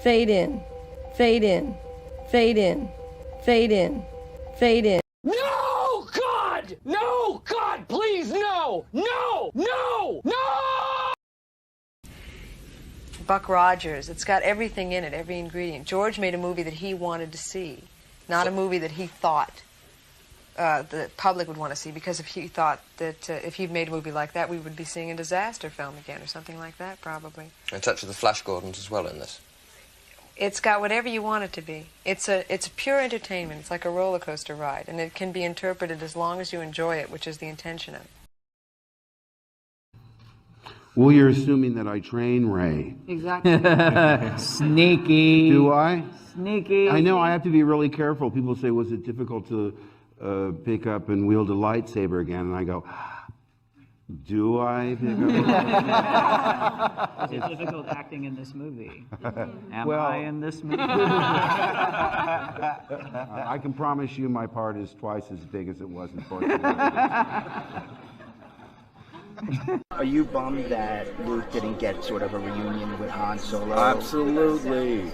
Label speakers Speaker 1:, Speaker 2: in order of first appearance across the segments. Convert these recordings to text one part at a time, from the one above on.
Speaker 1: fade in, fade in, fade in, fade in, fade in.
Speaker 2: No, God! No, God, please, no! No! No! No!
Speaker 3: Buck Rogers, it's got everything in it, every ingredient. George made a movie that he wanted to see, not a movie that he thought the public would want to see, because if he thought that if he'd made a movie like that, we would be seeing a disaster film again or something like that, probably.
Speaker 4: A touch of the Flash Gordons as well in this.
Speaker 3: It's got whatever you want it to be. It's a pure entertainment. It's like a roller coaster ride, and it can be interpreted as long as you enjoy it, which is the intention of it.
Speaker 5: Well, you're assuming that I train Ray.
Speaker 6: Exactly.
Speaker 7: Sneaky.
Speaker 5: Do I?
Speaker 7: Sneaky.
Speaker 5: I know I have to be really careful. People say, was it difficult to pick up and wield a lightsaber again? And I go, do I pick up?
Speaker 7: Is it difficult acting in this movie? Am
Speaker 5: Well,
Speaker 7: I in this movie?
Speaker 5: I can promise you my part is twice as big as it was in Force Awakens.
Speaker 8: Are you bummed that Luke didn't get sort of a reunion with Han Solo?
Speaker 5: Absolutely.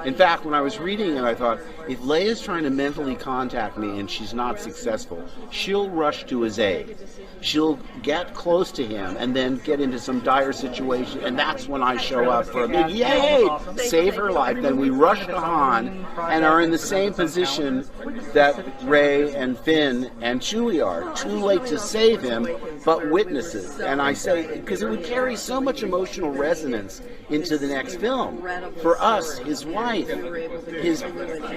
Speaker 5: In fact, when I was reading it, I thought, if Leia's trying to mentally contact me and she's not successful, she'll rush to his aid. She'll get close to him and then get into some dire situation, and that's when I show up for a big yay! Save her life. Then we rush to Han and are in the same position that Rey and Finn and Chewie are. Too late to save him, but witnesses. And I say, because it would carry so much emotional resonance into the next film. For us, his wife, his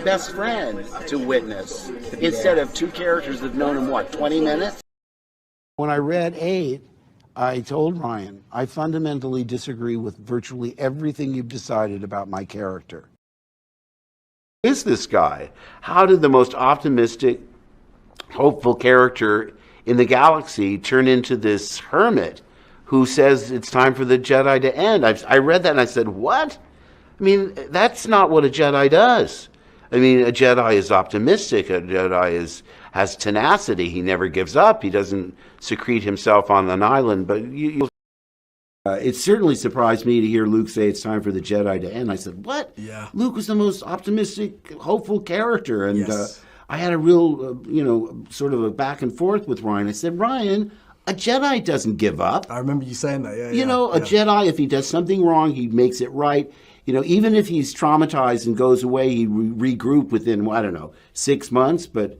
Speaker 5: best friend to witness, instead of two characters that have known him, what, 20 minutes? When I read 8, I told Ryan, I fundamentally disagree with virtually everything you've decided about my character. Who is this guy? How did the most optimistic, hopeful character in the galaxy turn into this hermit who says it's time for the Jedi to end? I read that and I said, what? I mean, that's not what a Jedi does. I mean, a Jedi is optimistic. A Jedi has tenacity. He never gives up. He doesn't secrete himself on an island. But it certainly surprised me to hear Luke say it's time for the Jedi to end. I said, what?
Speaker 9: Yeah.
Speaker 5: Luke was the most optimistic, hopeful character. And
Speaker 9: Yes.
Speaker 5: I had a real, sort of a back and forth with Ryan. I said, Ryan, a Jedi doesn't give up.
Speaker 9: I remember you saying that, yeah.
Speaker 5: A Jedi, if he does something wrong, he makes it right. Even if he's traumatized and goes away, he regroup within, 6 months, but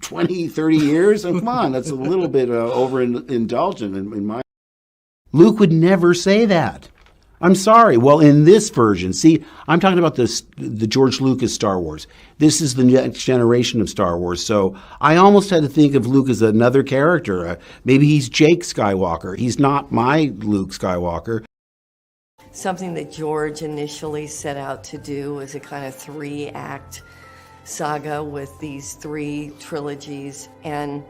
Speaker 5: 20, 30 years? Come on, that's a little bit overindulgent in my... Luke would never say that. I'm sorry. Well, in this version, see, I'm talking about the George Lucas Star Wars. This is the next generation of Star Wars. So I almost had to think of Luke as another character. Maybe he's Jake Skywalker. He's not my Luke Skywalker.
Speaker 1: Something that George initially set out to do was a kind of 3-act saga with these 3 trilogies, and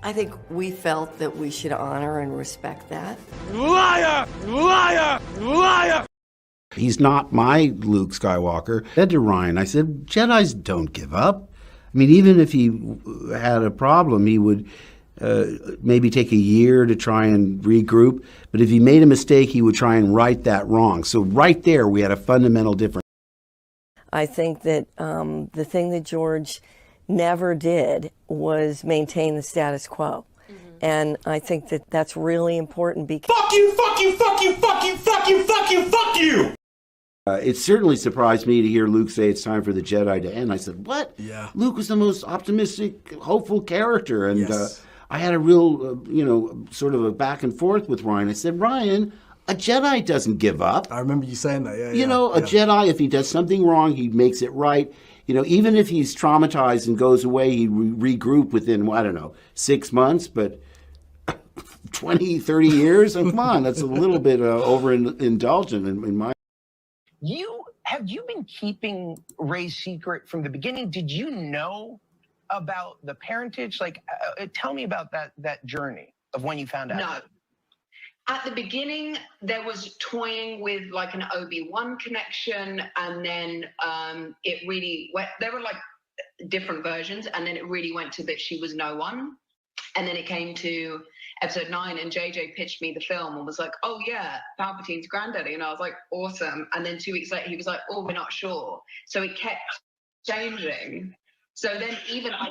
Speaker 1: I think we felt that we should honor and respect that.
Speaker 2: Liar! Liar! Liar!
Speaker 5: He's not my Luke Skywalker. I said to Ryan, I said, Jedis don't give up. I mean, even if he had a problem, he would maybe take a year to try and regroup. But if he made a mistake, he would try and right that wrong. So right there, we had a fundamental difference.
Speaker 1: I think that the thing that George never did was maintain the status quo. And I think that that's really important because...
Speaker 2: Fuck you, fuck you, fuck you, fuck you, fuck you, fuck you, fuck you!
Speaker 5: It certainly surprised me to hear Luke say it's time for the Jedi to end. I said, what?
Speaker 9: Yeah.
Speaker 5: Luke was the most optimistic, hopeful character. And
Speaker 9: Yes.
Speaker 5: I had a real, sort of a back and forth with Ryan. I said, Ryan, a Jedi doesn't give up.
Speaker 9: I remember you saying that, yeah.
Speaker 5: A Jedi, if he does something wrong, he makes it right. Even if he's traumatized and goes away, he regroup within, 6 months, but 20, 30 years? Come on, that's a little bit overindulgent in my...
Speaker 10: Have you been keeping Ray's secret from the beginning? Did you know about the parentage? Tell me about that journey of when you found out.
Speaker 11: No. At the beginning, there was toying with like an Obi-Wan connection, and then it really went, there were like different versions, and then it really went to that she was no one. And then it came to episode 9, and JJ pitched me the film and was like, oh yeah, Palpatine's granddaddy. And I was like, awesome. And then 2 weeks later, he was like, oh, we're not sure. So it kept changing. So then even I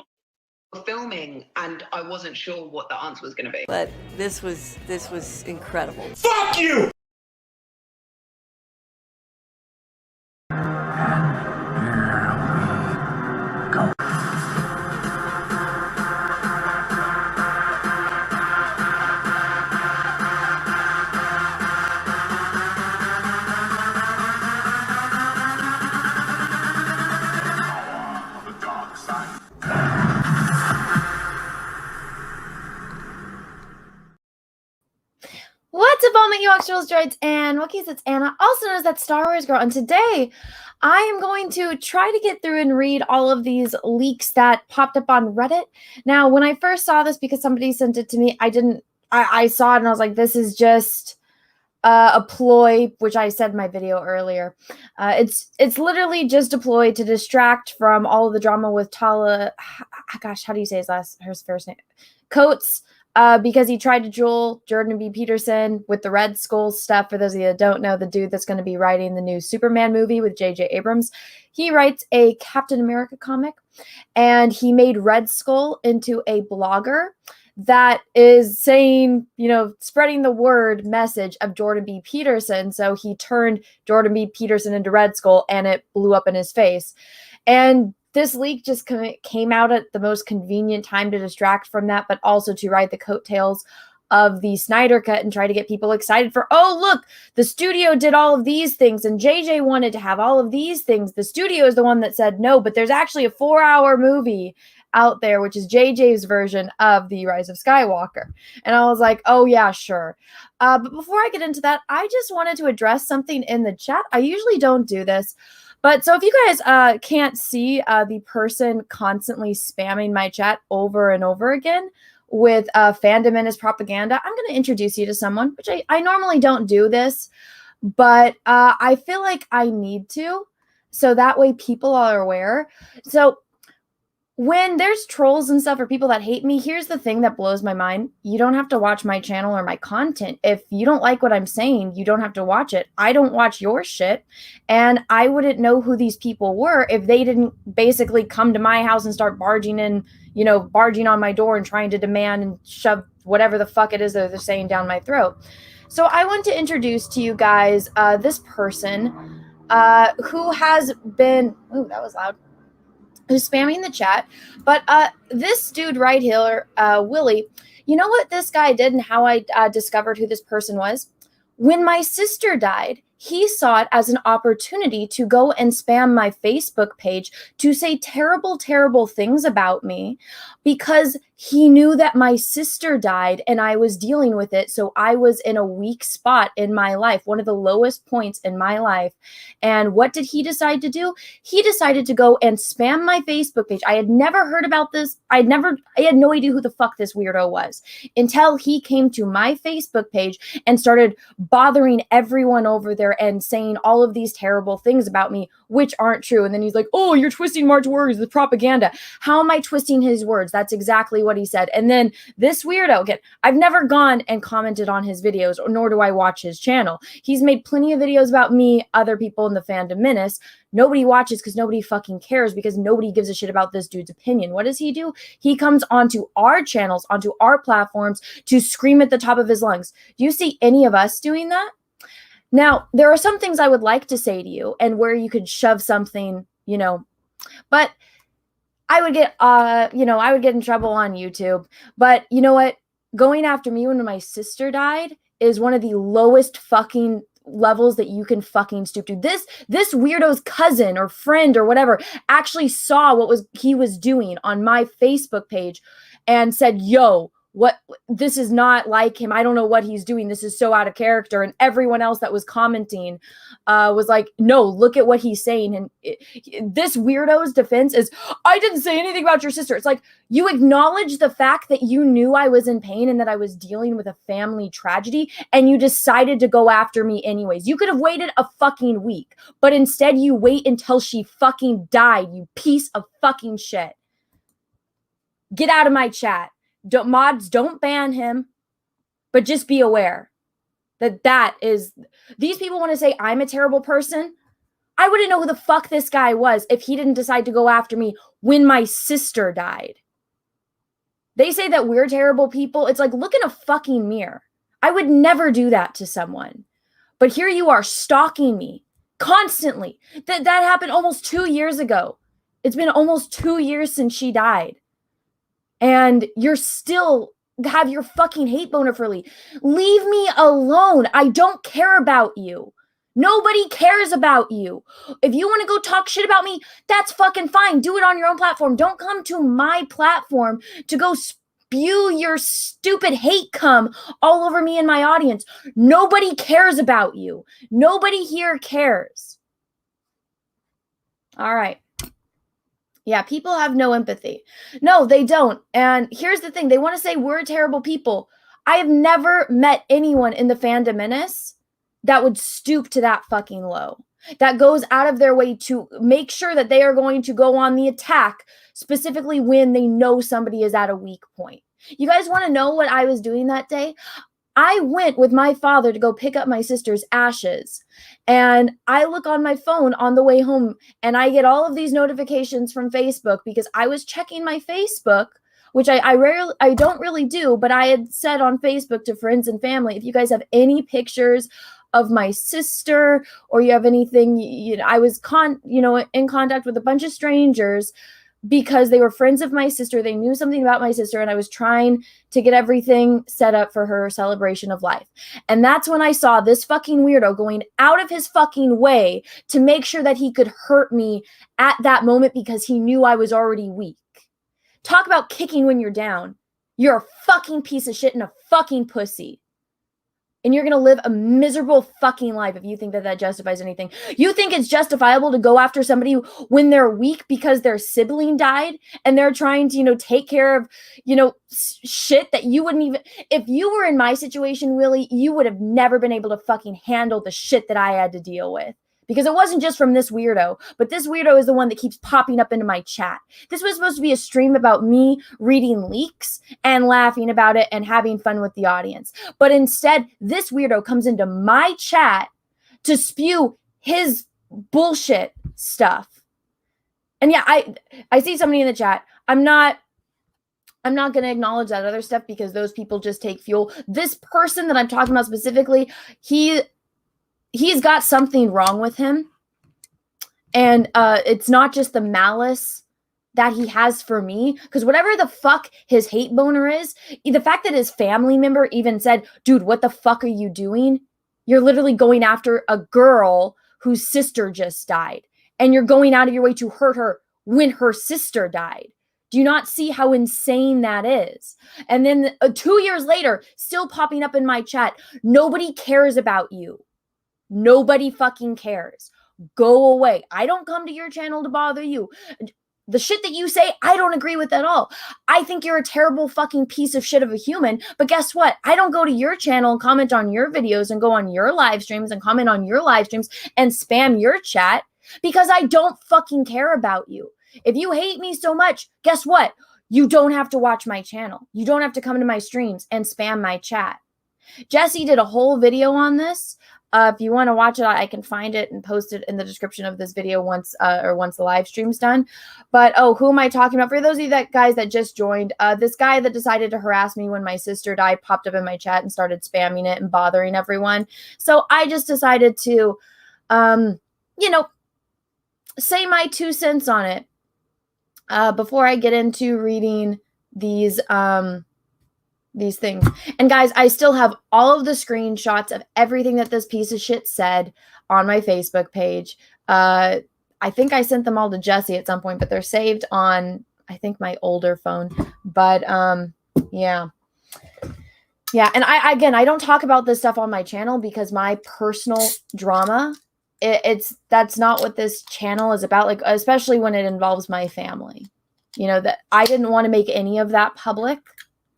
Speaker 11: was filming and I wasn't sure what the answer was going to be.
Speaker 1: But this was incredible.
Speaker 2: Fuck you!
Speaker 6: What's up, all my Ewoks, Trolls, Droids, and Wookiees? It's Anna, also known as that Star Wars girl, and today I am going to try to get through and read all of these leaks that popped up on Reddit. Now, when I first saw this, because somebody sent it to me, I saw it and I was like, this is just a ploy, which I said in my video earlier. It's literally just a ploy to distract from all of the drama with gosh, how do you say her first name? Coates. Because he tried to duel Jordan B. Peterson with the Red Skull stuff. For those of you that don't know, the dude that's going to be writing the new Superman movie with J.J. Abrams, he writes a Captain America comic, and he made Red Skull into a blogger that is saying, spreading the word message of Jordan B. Peterson. So he turned Jordan B. Peterson into Red Skull, and it blew up in his face. And this leak just came out at the most convenient time to distract from that, but also to ride the coattails of the Snyder Cut and try to get people excited for, oh, look, the studio did all of these things and JJ wanted to have all of these things. The studio is the one that said no, but there's actually a 4-hour movie out there, which is JJ's version of The Rise of Skywalker. And I was like, oh, yeah, sure. But before I get into that, I just wanted to address something in the chat. I usually don't do this. But so if you guys can't see the person constantly spamming my chat over and over again with fandom and his propaganda, I'm going to introduce you to someone, which I normally don't do this, but I feel like I need to, so that way people are aware. So when there's trolls and stuff or people that hate me, here's the thing that blows my mind. You don't have to watch my channel or my content. If you don't like what I'm saying, you don't have to watch it. I don't watch your shit. And I wouldn't know who these people were if they didn't basically come to my house and start barging in, barging on my door and trying to demand and shove whatever the fuck it is that they're saying down my throat. So I want to introduce to you guys this person who has been, ooh, that was loud, who's spamming the chat. But this dude right here, Willie, you know what this guy did and how I discovered who this person was? When my sister died, he saw it as an opportunity to go and spam my Facebook page to say terrible, terrible things about me because he knew that my sister died and I was dealing with it. So I was in a weak spot in my life, one of the lowest points in my life. And what did he decide to do? He decided to go and spam my Facebook page. I had never heard about this. I had no idea who the fuck this weirdo was until he came to my Facebook page and started bothering everyone over there and saying all of these terrible things about me, which aren't true. And then he's like, oh, you're twisting Mark's words with propaganda. How am I twisting his words? That's exactly what he said. And then this weirdo, again, I've never gone and commented on his videos, nor do I watch his channel. He's made plenty of videos about me, other people in the fandom menace. Nobody watches because nobody fucking cares because nobody gives a shit about this dude's opinion. What does he do? He comes onto our channels, onto our platforms to scream at the top of his lungs. Do you see any of us doing that? Now, there are some things I would like to say to you and where you could shove something, but I would get, I would get in trouble on YouTube. But you know what? Going after me when my sister died is one of the lowest fucking levels that you can fucking stoop to. This weirdo's cousin or friend or whatever actually saw what he was doing on my Facebook page and said, yo, this is not like him. I don't know what he's doing. This is so out of character. And everyone else that was commenting was like, no, look at what he's saying. And this weirdo's defense is, I didn't say anything about your sister. It's like, you acknowledge the fact that you knew I was in pain and that I was dealing with a family tragedy, and you decided to go after me anyways. You could have waited a fucking week, but instead you wait until she fucking died, you piece of fucking shit. Get out of my chat. Mods, don't ban him. But just be aware that is, these people want to say I'm a terrible person. I wouldn't know who the fuck this guy was if he didn't decide to go after me when my sister died. They say that we're terrible people. It's like, look in a fucking mirror. I would never do that to someone. But here you are stalking me constantly. That happened almost 2 years ago. It's been almost 2 years since she died. And you're still have your fucking hate boner for Lee. Leave me alone. I don't care about you. Nobody cares about you. If you want to go talk shit about me, that's fucking fine. Do it on your own platform. Don't come to my platform to go spew your stupid hate cum all over me and my audience. Nobody cares about you. Nobody here cares. All right. Yeah, people have no empathy. No, they don't. And here's the thing. They want to say we're terrible people. I have never met anyone in the fandom that would stoop to that fucking low, that goes out of their way to make sure that they are going to go on the attack, specifically when they know somebody is at a weak point. You guys want to know what I was doing that day? I went with my father to go pick up my sister's ashes, and I look on my phone on the way home, and I get all of these notifications from Facebook because I was checking my Facebook, which I don't really do, but I had said on Facebook to friends and family, if you guys have any pictures of my sister or you have anything, I was in contact with a bunch of strangers because they were friends of my sister. They knew something about my sister, and I was trying to get everything set up for her celebration of life. And that's when I saw this fucking weirdo going out of his fucking way to make sure that he could hurt me at that moment because he knew I was already weak. Talk about kicking when you're down. You're a fucking piece of shit and a fucking pussy. And you're going to live a miserable fucking life if you think that justifies anything. You think it's justifiable to go after somebody when they're weak because their sibling died and they're trying to, take care of, shit that you wouldn't even, if you were in my situation, Willie, you would have never been able to fucking handle the shit that I had to deal with. Because it wasn't just from this weirdo, but this weirdo is the one that keeps popping up into my chat. This was supposed to be a stream about me reading leaks and laughing about it and having fun with the audience. But instead, this weirdo comes into my chat to spew his bullshit stuff. And yeah, I see somebody in the chat. I'm not going to acknowledge that other stuff because those people just take fuel. This person that I'm talking about specifically, he's got something wrong with him. And it's not just the malice that he has for me, because whatever the fuck his hate boner is, the fact that his family member even said, dude, what the fuck are you doing? You're literally going after a girl whose sister just died. And you're going out of your way to hurt her when her sister died. Do you not see how insane that is? And then 2 years later, still popping up in my chat, nobody cares about you. Nobody fucking cares. Go away. I don't come to your channel to bother you. The shit that you say, I don't agree with at all. I think you're a terrible fucking piece of shit of a human. But guess what? I don't go to your channel and comment on your videos and go on your live streams and comment on your live streams and spam your chat because I don't fucking care about you. If you hate me so much, guess what? You don't have to watch my channel. You don't have to come to my streams and spam my chat. Jesse did a whole video on this. If you want to watch it, I can find it and post it in the description of this video once the live stream's done. But, who am I talking about? For those of you guys that just joined, this guy that decided to harass me when my sister died popped up in my chat and started spamming it and bothering everyone. So I just decided to, say my 2 cents on it before I get into reading these things. And guys, I still have all of the screenshots of everything that this piece of shit said on my Facebook page. I think I sent them all to Jesse at some point, but they're saved on, I think, my older phone. But yeah. And I don't talk about this stuff on my channel because my personal drama, that's not what this channel is about, like, especially when it involves my family. That I didn't want to make any of that public.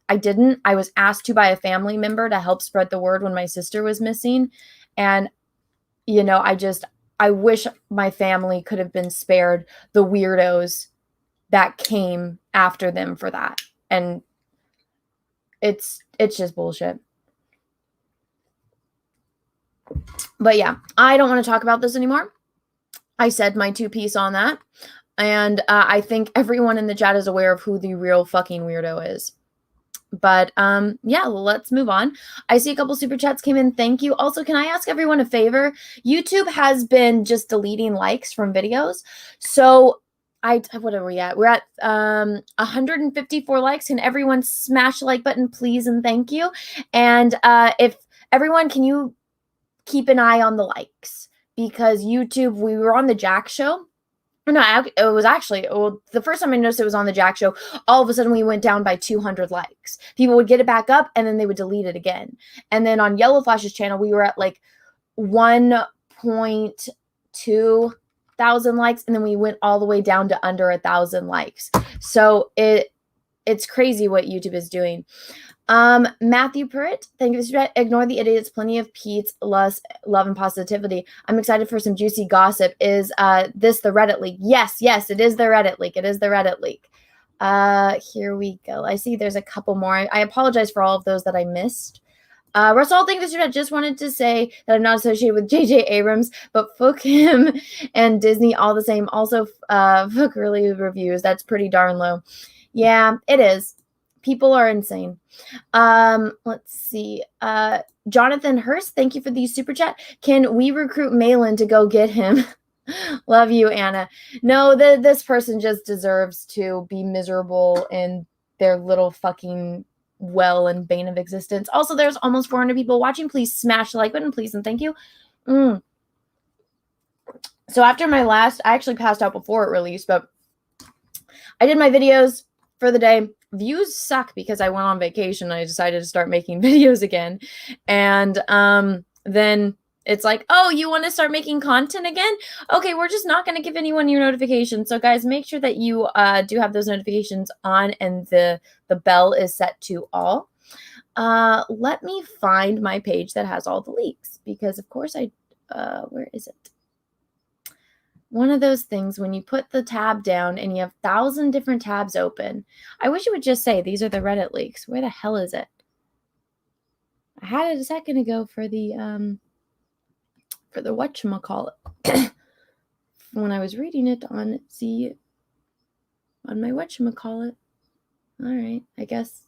Speaker 6: I didn't. I was asked to by a family member to help spread the word when my sister was missing. And, I wish my family could have been spared the weirdos that came after them for that. And it's just bullshit. But yeah, I don't want to talk about this anymore. I said my 2 piece on that. And I think everyone in the chat is aware of who the real fucking weirdo is. But yeah, let's move on. I see a couple super chats came in. Thank you. Also, can I ask everyone a favor? YouTube has been just deleting likes from videos. So what are we at? We're at 154 likes. Can everyone smash the like button, please, and thank you. And if everyone, can you keep an eye on the likes? Because YouTube, we were on the Jack show. No, it was actually, the first time I noticed it was on the Jack show, all of a sudden we went down by 200 likes. People would get it back up and then they would delete it again. And then on Yellow Flash's channel, we were at like 1.2 thousand likes, and then we went all the way down to under 1,000 likes. So it's crazy what YouTube is doing. Matthew Pruitt, thank you. Ignore the idiots. Plenty of Pete's love and positivity. I'm excited for some juicy gossip. Is this the Reddit leak? Yes, it is the Reddit leak. It is the Reddit leak. Here we go. I see there's a couple more. I apologize for all of those that I missed. Russell, thank you. Just wanted to say that I'm not associated with JJ Abrams, but fuck him and Disney all the same. Also, fuck early reviews. That's pretty darn low. Yeah, it is. People are insane. Let's see. Jonathan Hurst, thank you for the super chat. Can we recruit Malin to go get him? Love you, Anna. No, this person just deserves to be miserable in their little fucking well and bane of existence. Also, there's almost 400 people watching. Please smash the like button, please, and thank you. So after my last, I actually passed out before it released, but I did my videos for the day. Views suck because I went on vacation. I decided to start making videos again. And then it's like, oh, you want to start making content again? Okay, we're just not going to give anyone your notifications. So guys, make sure that you do have those notifications on and the bell is set to all. Let me find my page that has all the leaks because of course where is it? One of those things when you put the tab down and you have 1,000 different tabs open. I wish it would just say, these are the Reddit leaks. Where the hell is it? I had it a second ago for the whatchamacallit. When I was reading it on my whatchamacallit. All right, I guess.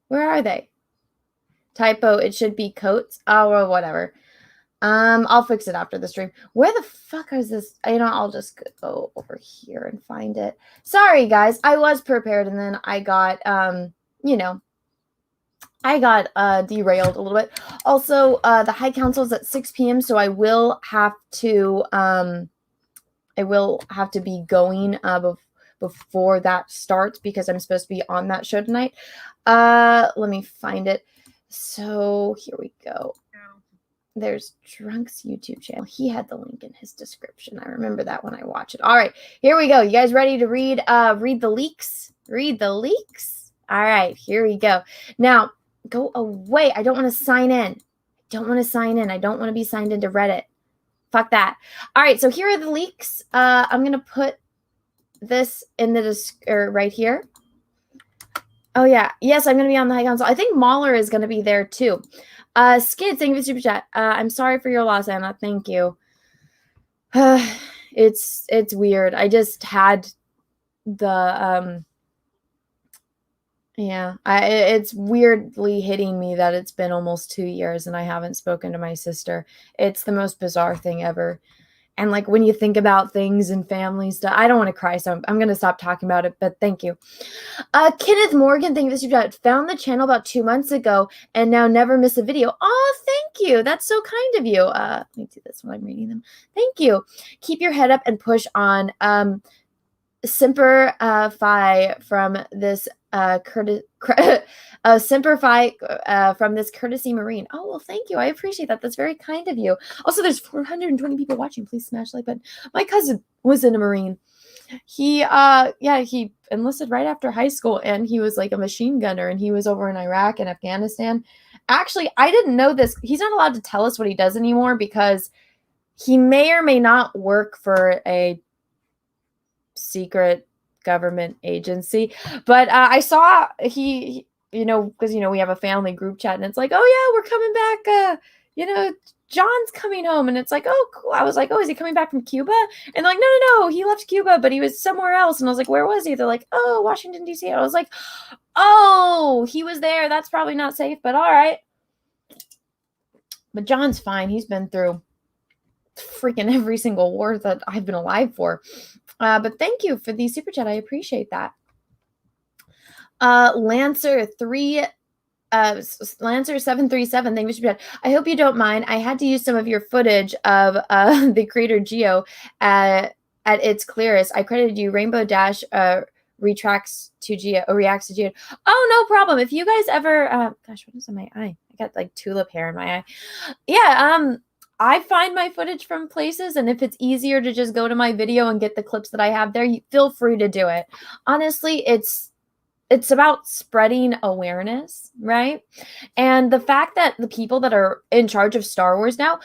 Speaker 6: Where are they? Typo, it should be coats. Oh, well, whatever. I'll fix it after the stream. Where the fuck is this? I'll just go over here and find it. Sorry, guys. I was prepared, and then I got, derailed a little bit. Also, the High Council is at 6 p.m., so I will have to be going before that starts because I'm supposed to be on that show tonight. Let me find it. So here we go. There's Drunk's YouTube channel. He had the link in his description. I remember that when I watch it. All right, here we go. You guys ready to read the leaks? Read the leaks? All right, here we go. Now, go away. I don't want to sign in. I don't want to be signed into Reddit. Fuck that. All right, so here are the leaks. I'm going to put this in the right here. Oh, yeah. Yes, I'm going to be on the High Council. I think Mahler is going to be there, too. Skid, thank you for the super chat. I'm sorry for your loss, Anna. Thank you. It's weird. I just had the it's weirdly hitting me that it's been almost 2 years and I haven't spoken to my sister. It's the most bizarre thing ever. And like when you think about things and family stuff, I don't want to cry, so I'm going to stop talking about it, but thank you. Kenneth Morgan, thank you for the super chat. Found the channel about 2 months ago and now never miss a video. Oh, thank you. That's so kind of you. Let me do this while I'm reading them. Thank you. Keep your head up and push on. Semper Fi from this Semper Fi from this courtesy Marine. Oh, well, thank you. I appreciate that. That's very kind of you. Also, there's 420 people watching. Please smash the like button. My cousin was in a Marine. He enlisted right after high school and he was like a machine gunner and he was over in Iraq and Afghanistan. Actually, I didn't know this. He's not allowed to tell us what he does anymore because he may or may not work for a secret government agency, but I saw he because we have a family group chat and it's like, oh yeah, we're coming back John's coming home. And it's like, oh, cool. I was like, oh, is he coming back from Cuba? And like, no, he left Cuba, but he was somewhere else. And I was like, where was he? They're like, oh, Washington, D.C. I was like, oh, he was there. That's probably not safe, but all right. But John's fine. He's been through freaking every single war that I've been alive for. But thank you for the super chat. I appreciate that. Lancer 737, thank you for super chat. I hope you don't mind. I had to use some of your footage of the crater Geo at its clearest. I credited you. Rainbow Dash reacts to Geo. Oh, no problem. If you guys ever, gosh, what is in my eye? I got like tulip hair in my eye. Yeah, I find my footage from places, and if it's easier to just go to my video and get the clips that I have there, you feel free to do it. Honestly, it's about spreading awareness, right? And the fact that the people that are in charge of Star Wars now,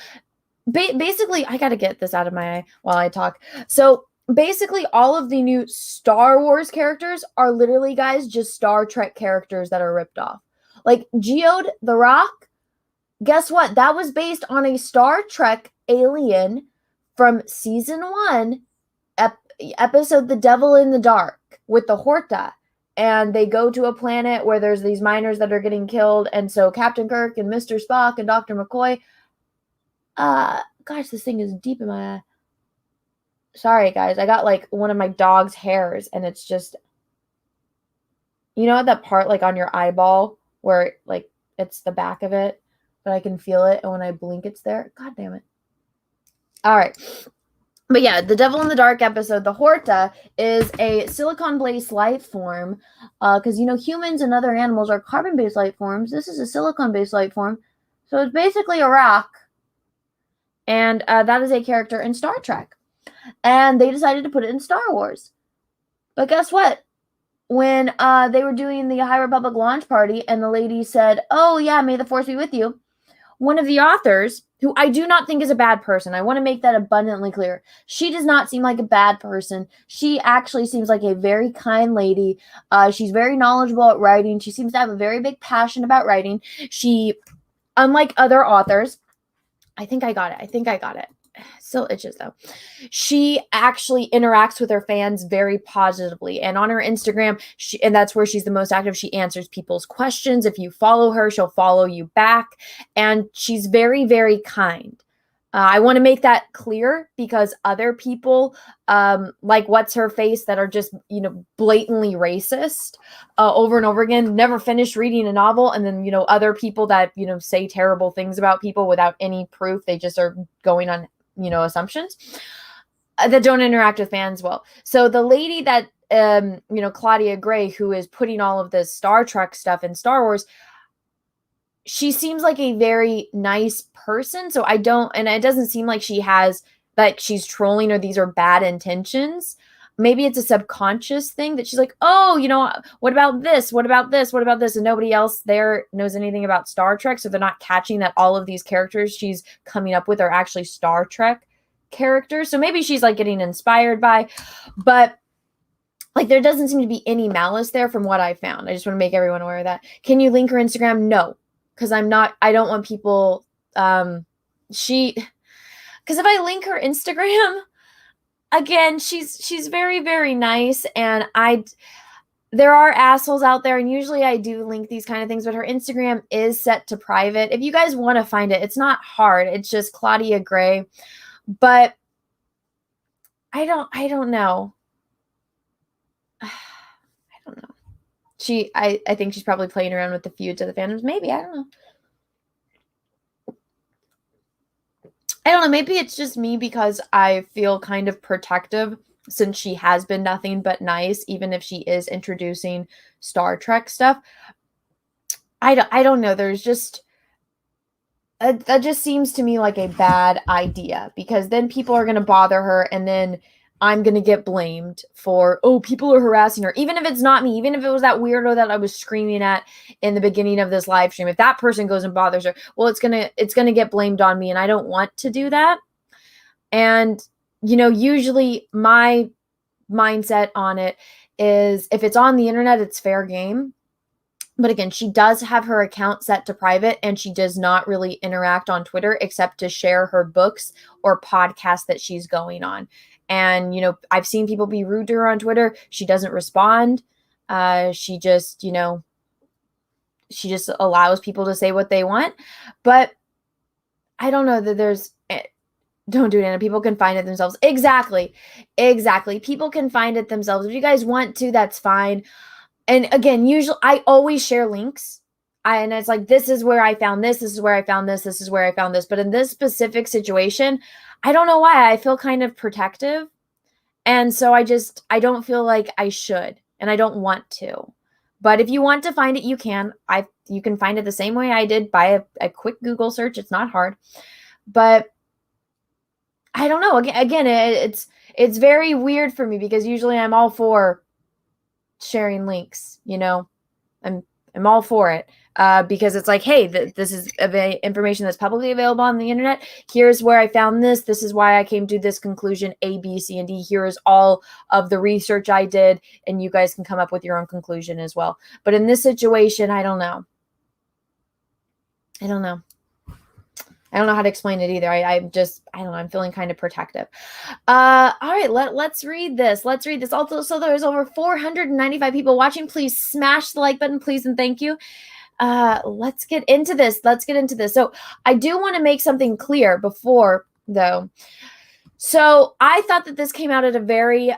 Speaker 6: basically, I got to get this out of my eye while I talk. So basically, all of the new Star Wars characters are literally, guys, just Star Trek characters that are ripped off. Like Geode the Rock, guess what? That was based on a Star Trek alien from season 1, episode The Devil in the Dark with the Horta. And they go to a planet where there's these miners that are getting killed. And so Captain Kirk and Mr. Spock and Dr. McCoy. Gosh, this thing is deep in my eye. Sorry, guys. I got like one of my dog's hairs, and it's just, you know, that part like on your eyeball where like it's the back of it, but I can feel it. And when I blink, it's there. God damn it. All right. But yeah, the Devil in the Dark episode, the Horta, is a silicon-based life form. Because, you know, humans and other animals are carbon-based life forms. This is a silicon-based life form. So it's basically a rock. And that is a character in Star Trek. And they decided to put it in Star Wars. But guess what? When they were doing the High Republic launch party and the lady said, oh, yeah, may the Force be with you. One of the authors, who I do not think is a bad person, I want to make that abundantly clear. She does not seem like a bad person. She actually seems like a very kind lady. She's very knowledgeable at writing. She seems to have a very big passion about writing. She, unlike other authors, I think I got it. Still itches though. She actually interacts with her fans very positively, and on her Instagram, and that's where she's the most active. She answers people's questions. If you follow her, she'll follow you back, and she's very, very kind. I want to make that clear because other people, like what's her face, that are just, you know, blatantly racist over and over again, never finished reading a novel, and then, you know, other people that, you know, say terrible things about people without any proof. They just are going on, you know, assumptions that don't interact with fans well. So the lady that, you know, Claudia Gray, who is putting all of this Star Trek stuff in Star Wars, she seems like a very nice person. So I don't, and it doesn't seem like she has, like she's trolling or these are bad intentions. Maybe it's a subconscious thing that she's like, oh, you know, what about this? What about this? What about this? And nobody else there knows anything about Star Trek. So they're not catching that all of these characters she's coming up with are actually Star Trek characters. So maybe she's like getting inspired by, but like there doesn't seem to be any malice there from what I found. I just want to make everyone aware of that. Can you link her Instagram? No, because I don't want people, because if I link her Instagram, again, she's very, very nice, and there are assholes out there, and usually I do link these kind of things, but her Instagram is set to private. If you guys want to find it, it's not hard. It's just Claudia Gray. But I don't know. I don't know. I think she's probably playing around with the feuds of the fandoms. Maybe, I don't know. I don't know, maybe it's just me because I feel kind of protective since she has been nothing but nice, even if she is introducing Star Trek stuff. I don't know. There's just, that just seems to me like a bad idea, because then people are going to bother her, and then I'm going to get blamed for, oh, people are harassing her. Even if it's not me, even if it was that weirdo that I was screaming at in the beginning of this live stream, if that person goes and bothers her, well, it's going to get blamed on me, and I don't want to do that. And, you know, usually my mindset on it is if it's on the internet, it's fair game. But again, she does have her account set to private, and she does not really interact on Twitter except to share her books or podcasts that she's going on. And, you know, I've seen people be rude to her on Twitter. She doesn't respond. She just, you know, she just allows people to say what they want. But I don't know that there's... Don't do it, Anna. People can find it themselves. Exactly. People can find it themselves. If you guys want to, that's fine. And again, usually I always share links. And it's like, this is where I found this. This is where I found this. This is where I found this. But in this specific situation, I don't know why. I feel kind of protective. And so I don't feel like I should. And I don't want to. But if you want to find it, you can. You can find it the same way I did by a quick Google search. It's not hard. But I don't know. Again, it's very weird for me because usually I'm all for sharing links, you know. I'm all for it because it's like, hey, this is information that's publicly available on the internet. Here's where I found this. This is why I came to this conclusion, A, B, C, and D. Here is all of the research I did, and you guys can come up with your own conclusion as well. But in this situation, I don't know. I don't know how to explain it either. I don't know. I'm feeling kind of protective. All right, let's read this. Also, so there's over 495 people watching. Please smash the like button, please, and thank you. Let's get into this. So I do want to make something clear before, though. So I thought that this came out at a very,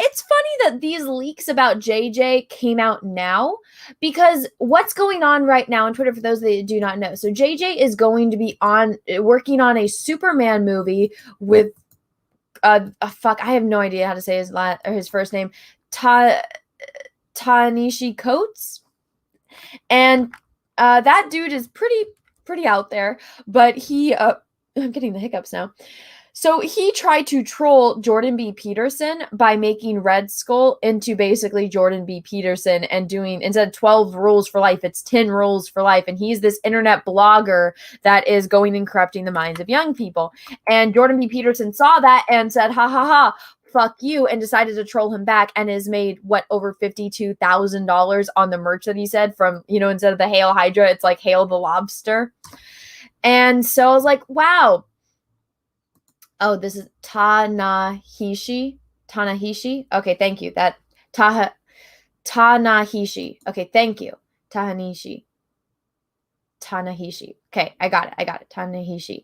Speaker 6: it's funny that these leaks about JJ came out now, because what's going on right now on Twitter, for those that do not know, so JJ is going to be working on a Superman movie with I have no idea how to say his first name, Ta-Nehisi Coasts, and that dude is pretty out there, but he I'm getting the hiccups now. So he tried to troll Jordan B. Peterson by making Red Skull into basically Jordan B. Peterson and doing, instead of 12 rules for life, it's 10 rules for life. And he's this internet blogger that is going and corrupting the minds of young people. And Jordan B. Peterson saw that and said, ha ha ha, fuck you, and decided to troll him back, and has made over $52,000 on the merch that he said, from, instead of the Hail Hydra, it's like Hail the Lobster. And so I was like, wow. Oh, this is Ta-Nehisi. Okay, thank you. That Ta-Nehisi. Okay, thank you. Ta-Nehisi. Okay, I got it. Ta-Nehisi.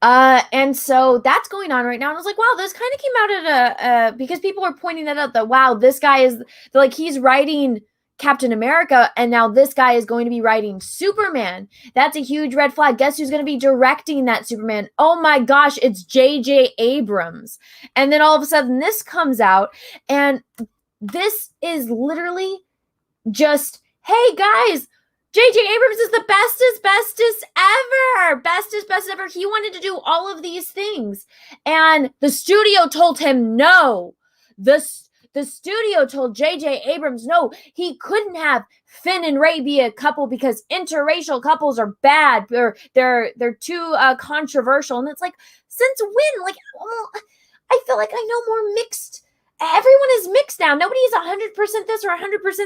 Speaker 6: And so that's going on right now. And I was like, wow, this kind of came out at because people are pointing that out, that, wow, this guy is, like, he's writing Captain America, and now this guy is going to be writing Superman. That's a huge red flag. Guess who's going to be directing that Superman? Oh my gosh, it's JJ Abrams. And then all of a sudden this comes out, and this is literally just, hey guys, JJ Abrams is the bestest ever. He wanted to do all of these things, and the studio told him no. The studio told JJ Abrams no, he couldn't have Finn and Rey be a couple because interracial couples are bad. They're too controversial. And it's like, since when? Like, I feel like I know more mixed. Everyone is mixed now. Nobody is 100% this or 100%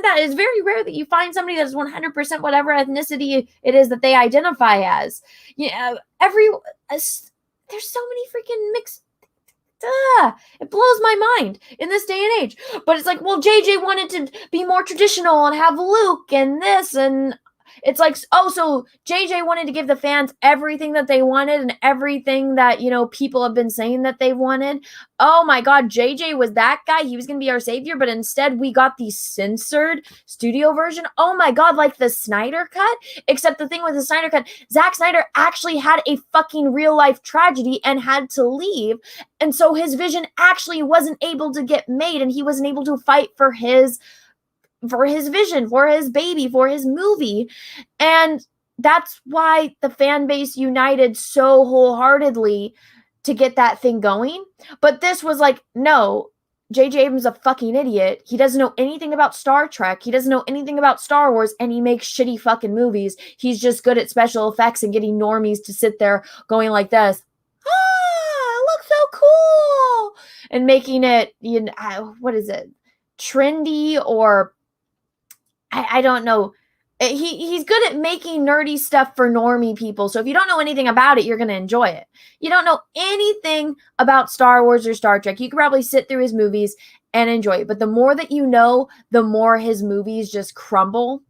Speaker 6: that. It's very rare that you find somebody that is 100% whatever ethnicity it is that they identify as. There's so many freaking mixed. It blows my mind in this day and age. But it's like, well, JJ wanted to be more traditional and have Luke and this, and it's like, oh, so JJ wanted to give the fans everything that they wanted and everything that, people have been saying that they wanted. Oh my God, JJ was that guy. He was going to be our savior, but instead we got the censored studio version. Oh my God, like the Snyder Cut. Except the thing with the Snyder Cut, Zack Snyder actually had a fucking real life tragedy and had to leave. And so his vision actually wasn't able to get made, and he wasn't able to fight for his vision, for his baby, for his movie. And that's why the fan base united so wholeheartedly to get that thing going. But this was like, no, JJ Abrams is a fucking idiot. He doesn't know anything about Star Trek. He doesn't know anything about Star Wars, and he makes shitty fucking movies. He's just good at special effects and getting normies to sit there going like this. It looks so cool. And making it, what is it? Trendy or I don't know. He's good at making nerdy stuff for normie people. So if you don't know anything about it, you're going to enjoy it. You don't know anything about Star Wars or Star Trek, you could probably sit through his movies and enjoy it. But the more that you know, the more his movies just crumble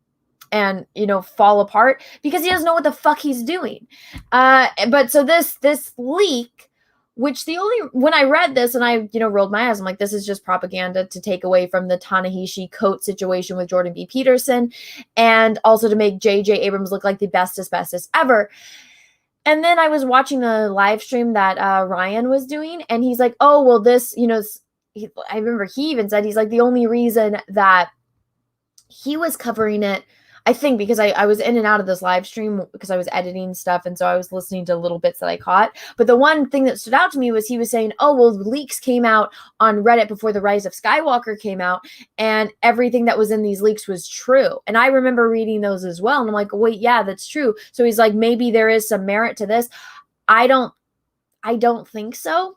Speaker 6: and, you know, fall apart because he doesn't know what the fuck he's doing. But so this leak, which when I read this and I, you know, rolled my eyes, I'm like, this is just propaganda to take away from the Ta-Nehisi Coasts situation with Jordan B. Peterson and also to make J.J. Abrams look like the bestest ever. And then I was watching a live stream that Ryan was doing and he's like, oh, well, this, you know, I remember he even said, he's like, the only reason that he was covering it, I think because I was in and out of this live stream because I was editing stuff. And so I was listening to little bits that I caught. But the one thing that stood out to me was he was saying, oh, well, leaks came out on Reddit before The Rise of Skywalker came out. And everything that was in these leaks was true. And I remember reading those as well. And I'm like, wait, yeah, that's true. So he's like, maybe there is some merit to this. I don't think so.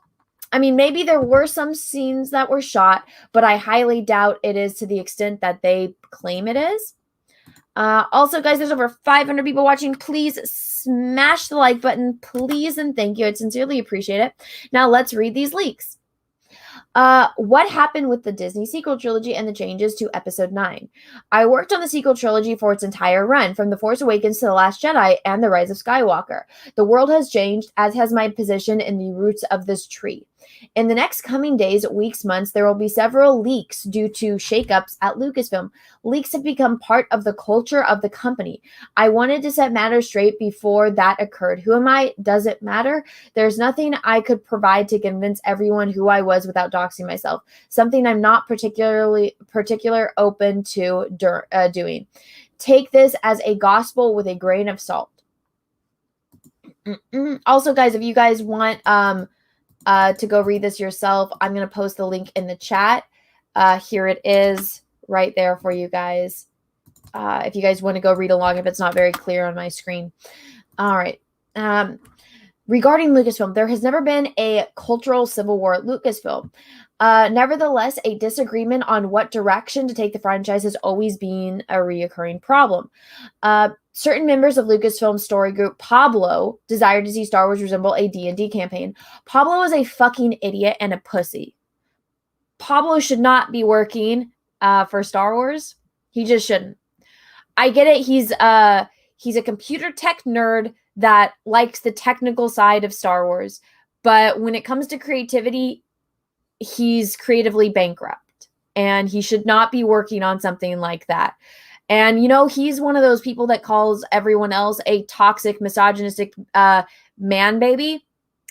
Speaker 6: I mean, maybe there were some scenes that were shot, but I highly doubt it is to the extent that they claim it is. Also, guys, there's over 500 people watching. Please smash the like button, please, and thank you. I'd sincerely appreciate it. Now, let's read these leaks. What happened with the Disney sequel trilogy and the changes to Episode 9? I worked on the sequel trilogy for its entire run, from The Force Awakens to The Last Jedi and The Rise of Skywalker. The world has changed, as has my position in the roots of this tree. In the next coming days, weeks, months, there will be several leaks due to shakeups at Lucasfilm. Leaks have become part of the culture of the company. I wanted to set matters straight before that occurred. Who am I? Does it matter? There's nothing I could provide to convince everyone who I was without doxing myself. Something I'm not particular open to doing. Take this as a gospel with a grain of salt. Also, guys, if you guys want to go read this yourself, I'm going to post the link in the chat. Here it is right there for you guys. If you guys want to go read along, if it's not very clear on my screen. All right. Regarding Lucasfilm, there has never been a cultural civil war at Lucasfilm. Nevertheless, a disagreement on what direction to take the franchise has always been a reoccurring problem. Certain members of Lucasfilm's story group, Pablo, desired to see Star Wars resemble a D&D campaign. Pablo is a fucking idiot and a pussy. Pablo should not be working for Star Wars. He just shouldn't. I get it. He's a computer tech nerd that likes the technical side of Star Wars. But when it comes to creativity, he's creatively bankrupt. And he should not be working on something like that. And, you know, he's one of those people that calls everyone else a toxic, misogynistic man baby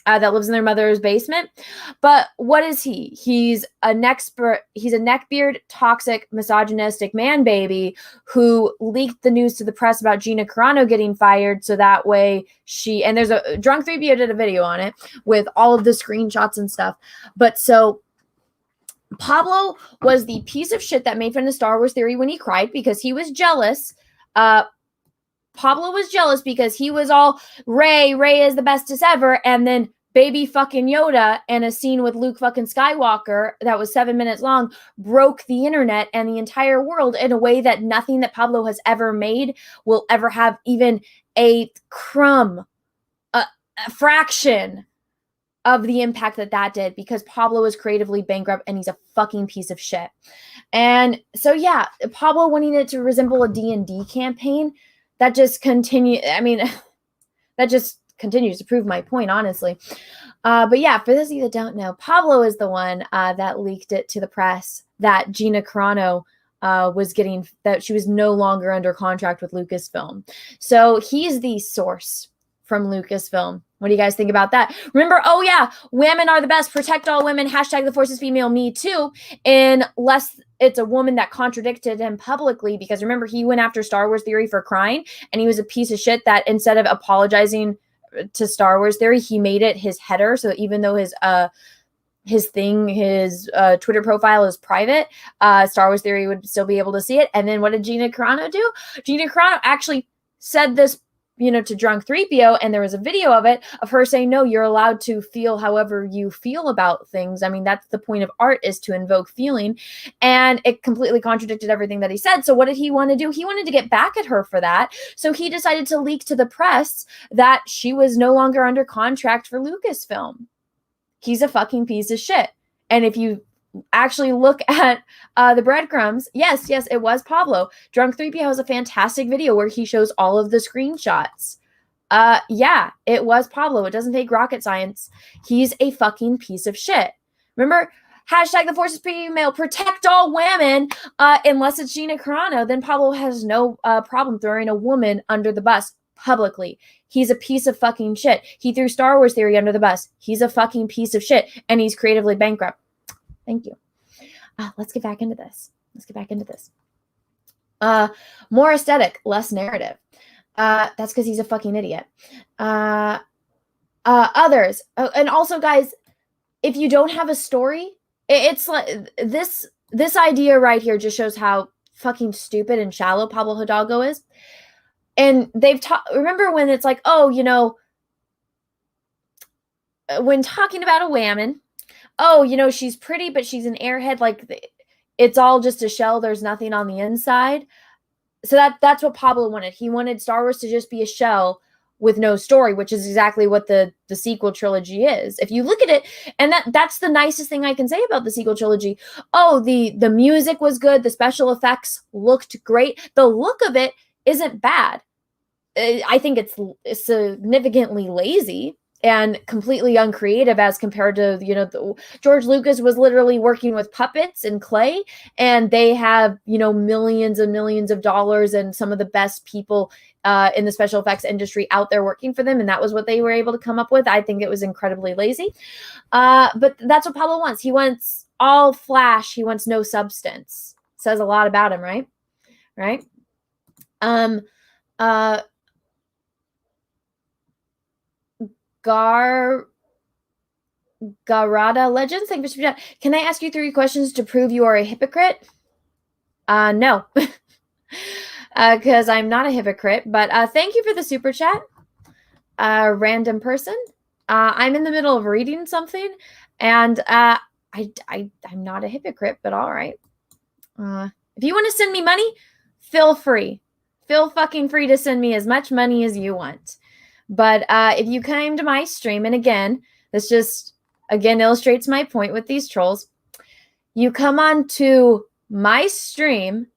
Speaker 6: that lives in their mother's basement. But what is he? He's a neckbeard, toxic, misogynistic man baby who leaked the news to the press about Gina Carano getting fired. So that way and there's a Drunk 3BO did a video on it with all of the screenshots and stuff. But so Pablo was the piece of shit that made fun of Star Wars Theory when he cried because he was jealous. Pablo was jealous because he was all, Rey is the bestest ever. And then baby fucking Yoda and a scene with Luke fucking Skywalker that was 7 minutes long broke the internet and the entire world in a way that nothing that Pablo has ever made will ever have even a crumb, a fraction of the impact that did, because Pablo is creatively bankrupt and he's a fucking piece of shit. And so, yeah, Pablo wanting it to resemble a D&D campaign, that just continues to prove my point, honestly. But yeah, for those of you that don't know, Pablo is the one that leaked it to the press that Gina Carano that she was no longer under contract with Lucasfilm. So he's the source from Lucasfilm. What do you guys think about that? Remember, oh yeah, women are the best. Protect all women. Hashtag the force is female. Me too. Unless it's a woman that contradicted him publicly, because remember, he went after Star Wars Theory for crying, and he was a piece of shit that instead of apologizing to Star Wars Theory, he made it his header. So even though his Twitter profile is private, Star Wars Theory would still be able to see it. And then what did Gina Carano do? Gina Carano actually said this to drunk 3PO, and there was a video of it, of her saying, no, you're allowed to feel however you feel about things. I mean, that's the point of art, is to invoke feeling. And it completely contradicted everything that he said. So what did he want to do? He wanted to get back at her for that. So he decided to leak to the press that she was no longer under contract for Lucasfilm. He's a fucking piece of shit. And if you actually look at the breadcrumbs, yes, it was Pablo. Drunk 3PO has a fantastic video where he shows all of the screenshots. Yeah, it was Pablo. It doesn't take rocket science. He's a fucking piece of shit. Remember, hashtag the force is female, protect all women, unless it's Gina Carano. Then Pablo has no problem throwing a woman under the bus publicly. He's a piece of fucking shit. He threw Star Wars Theory under the bus. He's a fucking piece of shit, and he's creatively bankrupt. Thank you. Let's get back into this. More aesthetic, less narrative. That's because he's a fucking idiot. Others. And also, guys, if you don't have a story, it's like this idea right here just shows how fucking stupid and shallow Pablo Hidalgo is. And they've remember when it's like, oh, when talking about a woman, oh, she's pretty, but she's an airhead. Like, it's all just a shell. There's nothing on the inside. So that's what Pablo wanted. He wanted Star Wars to just be a shell with no story, which is exactly what the sequel trilogy is. If you look at it, and that's the nicest thing I can say about the sequel trilogy. Oh, the music was good. The special effects looked great. The look of it isn't bad. I think it's significantly lazy and completely uncreative as compared to, George Lucas was literally working with puppets and clay, and they have, millions and millions of dollars and some of the best people in the special effects industry out there working for them. And that was what they were able to come up with. I think it was incredibly lazy. But that's what Pablo wants. He wants all flash. He wants no substance. Says a lot about him, right? Right. Garada Legends, thank you for speaking out. Can I ask you 3 questions to prove you are a hypocrite? No, because I'm not a hypocrite. But thank you for the super chat, random person. I'm in the middle of reading something, and I'm not a hypocrite. But all right, if you want to send me money, feel free. Feel fucking free to send me as much money as you want. But if you came to my stream, and again, this just, again, illustrates my point with these trolls. You come on to my stream,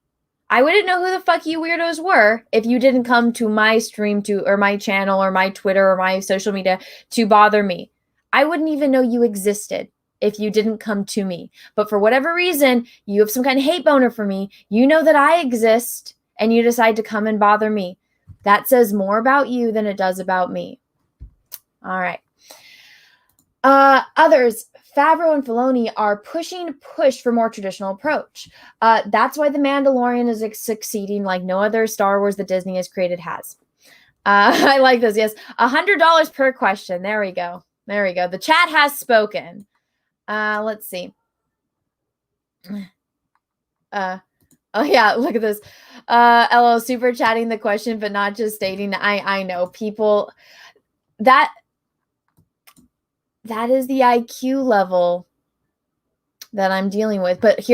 Speaker 6: I wouldn't know who the fuck you weirdos were if you didn't come to my stream or my channel or my Twitter or my social media to bother me. I wouldn't even know you existed if you didn't come to me. But for whatever reason, you have some kind of hate boner for me. You know that I exist, and you decide to come and bother me. That says more about you than it does about me. All right. Others, Favreau and Filoni are pushing for more traditional approach. That's why The Mandalorian is succeeding like no other Star Wars that Disney has created has. I like this. Yes. $100 per question. There we go. The chat has spoken. Let's see. Oh yeah, look at this. LO super chatting the question, but not just stating. I know people that is the IQ level that I'm dealing with. But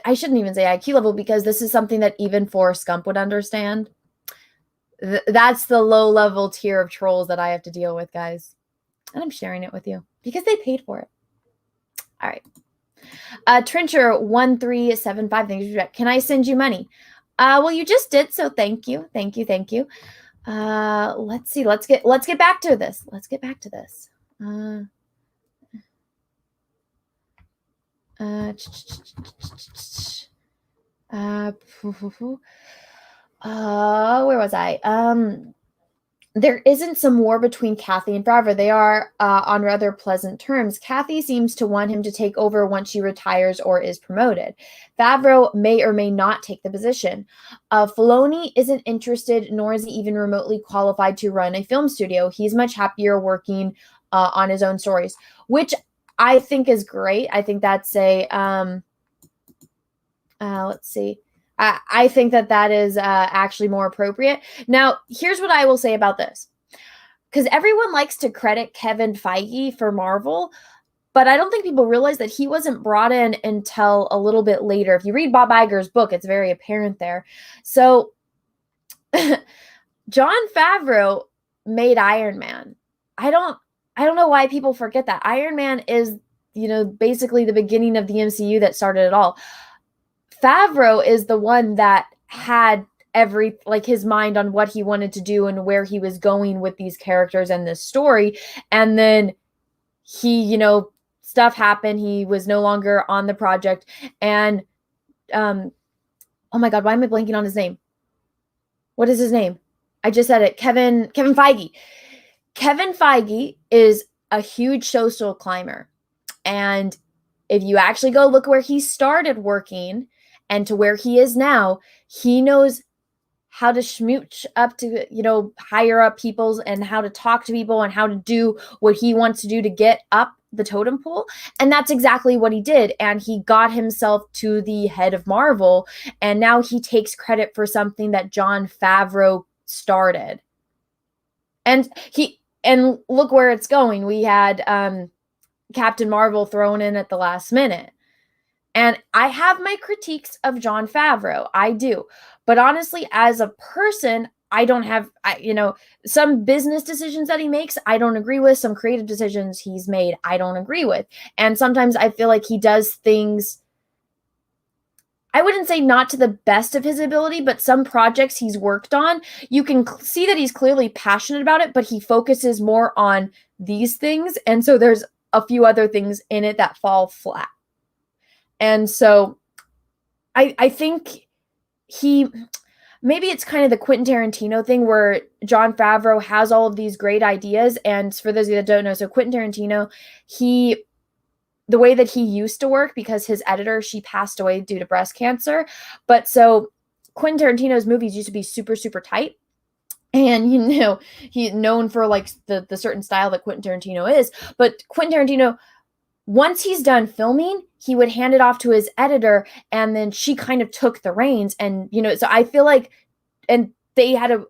Speaker 6: I shouldn't even say IQ level, because this is something that even Forrest Gump would understand. That's the low level tier of trolls that I have to deal with, guys. And I'm sharing it with you because they paid for it. All right. Trencher 1375, thank you. Can I send you money? Well, you just did, so thank you. Let's see. Let's get back to this. Where was I? There isn't some war between Kathy and Favreau. They are on rather pleasant terms. Kathy seems to want him to take over once she retires or is promoted. Favreau may or may not take the position. Filoni isn't interested, nor is he even remotely qualified to run a film studio. He's much happier working on his own stories, which I think is great. I think that's let's see. I think that is actually more appropriate. Now, here's what I will say about this. Because everyone likes to credit Kevin Feige for Marvel, but I don't think people realize that he wasn't brought in until a little bit later. If you read Bob Iger's book, it's very apparent there. So Jon Favreau made Iron Man. I don't know why people forget that. Iron Man is, basically the beginning of the MCU that started it all. Favreau is the one that had his mind on what he wanted to do and where he was going with these characters and this story. And then he, stuff happened. He was no longer on the project. And, oh my God, why am I blanking on his name? What is his name? I just said it. Kevin Feige. Kevin Feige is a huge social climber. And if you actually go look where he started working and to where he is now, he knows how to schmooch up to, higher up people's and how to talk to people and how to do what he wants to do to get up the totem pole. And that's exactly what he did. And he got himself to the head of Marvel. And now he takes credit for something that Jon Favreau started. And look where it's going. We had Captain Marvel thrown in at the last minute. And I have my critiques of Jon Favreau. I do. But honestly, as a person, I don't have, some business decisions that he makes, I don't agree with. Some creative decisions he's made, I don't agree with. And sometimes I feel like he does things, I wouldn't say not to the best of his ability, but some projects he's worked on, you can see that he's clearly passionate about it, but he focuses more on these things. And so there's a few other things in it that fall flat. And so I think maybe it's kind of the Quentin Tarantino thing where Jon Favreau has all of these great ideas. And for those of you that don't know, so Quentin Tarantino, the way that he used to work, because his editor, she passed away due to breast cancer. But so Quentin Tarantino's movies used to be super, super tight. And, he's known for like the certain style that Quentin Tarantino is. But Quentin Tarantino, once he's done filming, he would hand it off to his editor, and then she kind of took the reins. And, so I feel like, and they had a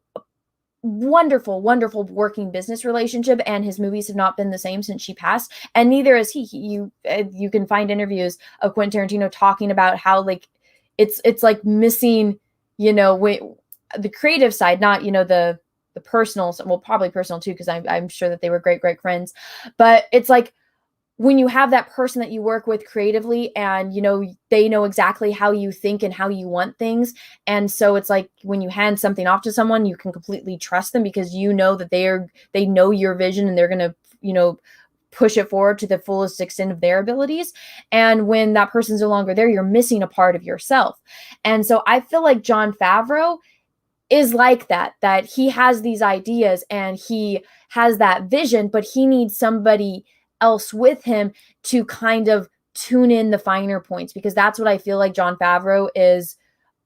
Speaker 6: wonderful, wonderful working business relationship, and his movies have not been the same since she passed. And neither is he. You can find interviews of Quentin Tarantino talking about how like, it's like missing, the creative side, not, the personal, well, probably personal too, because I'm sure that they were great, great friends. But it's like, when you have that person that you work with creatively and, they know exactly how you think and how you want things. And so it's like when you hand something off to someone, you can completely trust them because you know that they know your vision and they're going to, push it forward to the fullest extent of their abilities. And when that person's no longer there, you're missing a part of yourself. And so I feel like Jon Favreau is like that he has these ideas and he has that vision, but he needs somebody else with him to kind of tune in the finer points, because that's what I feel like Jon Favreau is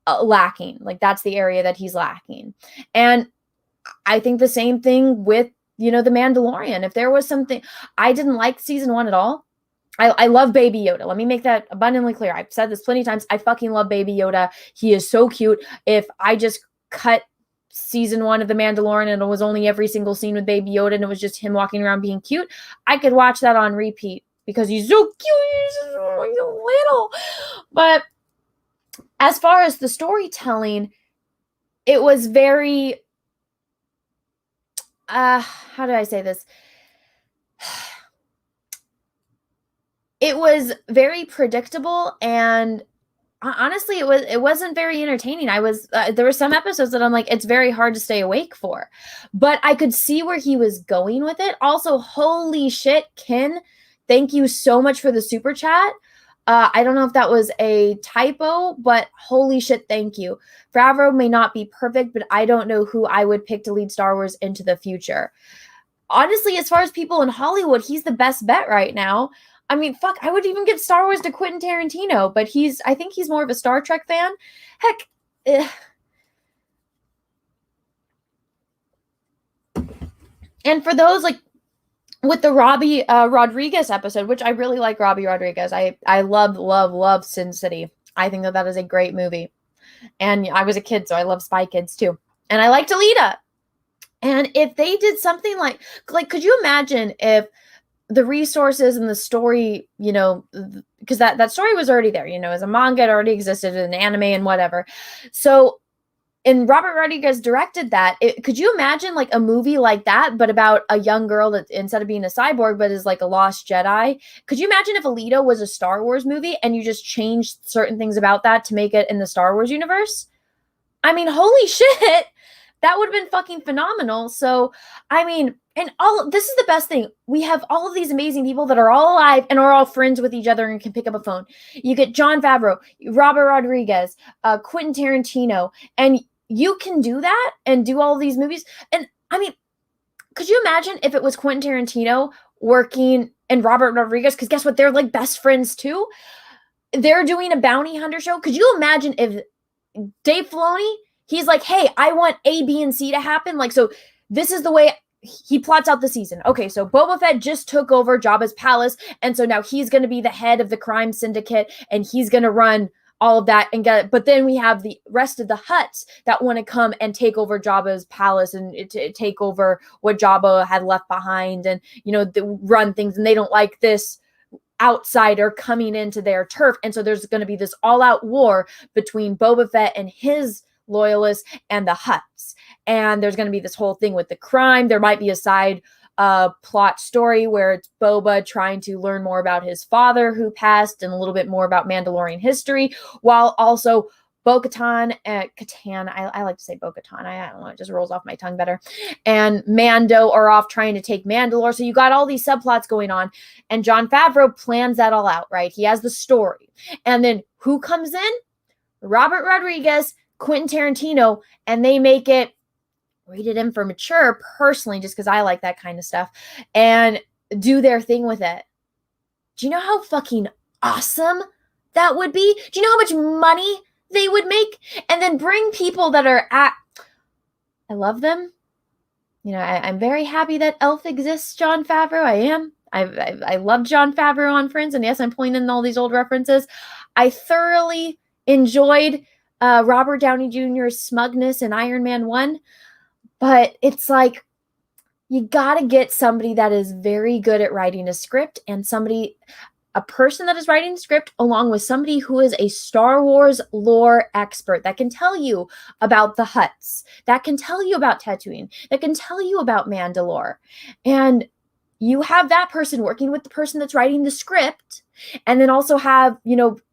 Speaker 6: lacking. Like that's the area that he's lacking. And I think the same thing with, The Mandalorian. If there was something, I didn't like season 1 at all. I love Baby Yoda. Let me make that abundantly clear. I've said this plenty of times. I fucking love Baby Yoda. He is so cute. If I just cut season 1 of The Mandalorian and it was only every single scene with Baby Yoda and it was just him walking around being cute, I could watch that on repeat because he's so cute. He's so little. But as far as the storytelling, it was very, how do I say this? It was very predictable, and honestly, it wasn't very entertaining. There were some episodes that I'm like, it's very hard to stay awake for, but I could see where he was going with it. Also, holy shit, Ken, thank you so much for the super chat. I don't know if that was a typo, but holy shit, thank you. Favreau may not be perfect, but I don't know who I would pick to lead Star Wars into the future. Honestly, as far as people in Hollywood, he's the best bet right now. I mean, fuck, I would even give Star Wars to Quentin Tarantino, but I think he's more of a Star Trek fan. Heck. And for those, like, with the Robbie Rodriguez episode, which I really like Robbie Rodriguez. I love Sin City. I think that is a great movie. And I was a kid, so I love Spy Kids too. And I liked Alita. And if they did something like, could you imagine if the resources and the story, because that story was already there, as a manga, it already existed, an anime and whatever. So, and Robert Rodriguez directed that. Could you imagine like a movie like that, but about a young girl that instead of being a cyborg, but is like a lost Jedi? Could you imagine if Alita was a Star Wars movie and you just changed certain things about that to make it in the Star Wars universe? I mean, holy shit, that would have been fucking phenomenal. So, I mean, and this is the best thing. We have all of these amazing people that are all alive and are all friends with each other and can pick up a phone. You get Jon Favreau, Robert Rodriguez, Quentin Tarantino, and you can do that and do all of these movies. And I mean, could you imagine if it was Quentin Tarantino working and Robert Rodriguez? Because guess what? They're like best friends too. They're doing a bounty hunter show. Could you imagine if Dave Filoni, he's like, hey, I want A, B, and C to happen. Like, so this is the way he plots out the season. Okay, so Boba Fett just took over Jabba's palace. And so now he's going to be the head of the crime syndicate and he's going to run all of that and get it. But then we have the rest of the Hutts that want to come and take over Jabba's palace and take over what Jabba had left behind and, run things. And they don't like this outsider coming into their turf. And so there's going to be this all-out war between Boba Fett and his loyalists and the Hutts. And there's going to be this whole thing with the crime. There might be a side plot story where it's Boba trying to learn more about his father who passed and a little bit more about Mandalorian history, while also Bo-Katan, I like to say Bo-Katan, I don't know, it just rolls off my tongue better, and Mando are off trying to take Mandalore. So you got all these subplots going on, and Jon Favreau plans that all out, right? He has the story. And then who comes in? Robert Rodriguez, Quentin Tarantino, and they make it rated M for mature, personally, just because I like that kind of stuff, and do their thing with it. Do you know how fucking awesome that would be? Do you know how much money they would make? And then bring people that are I love them. I'm very happy that Elf exists, Jon Favreau. I am. I love Jon Favreau on Friends, and yes, I'm pulling in all these old references. I thoroughly enjoyed Robert Downey Jr.'s smugness in Iron Man 1. But it's like, you got to get somebody that is very good at writing a script and a person that is writing a script along with somebody who is a Star Wars lore expert that can tell you about the Hutts, that can tell you about Tatooine, that can tell you about Mandalore. And you have that person working with the person that's writing the script, and then also have,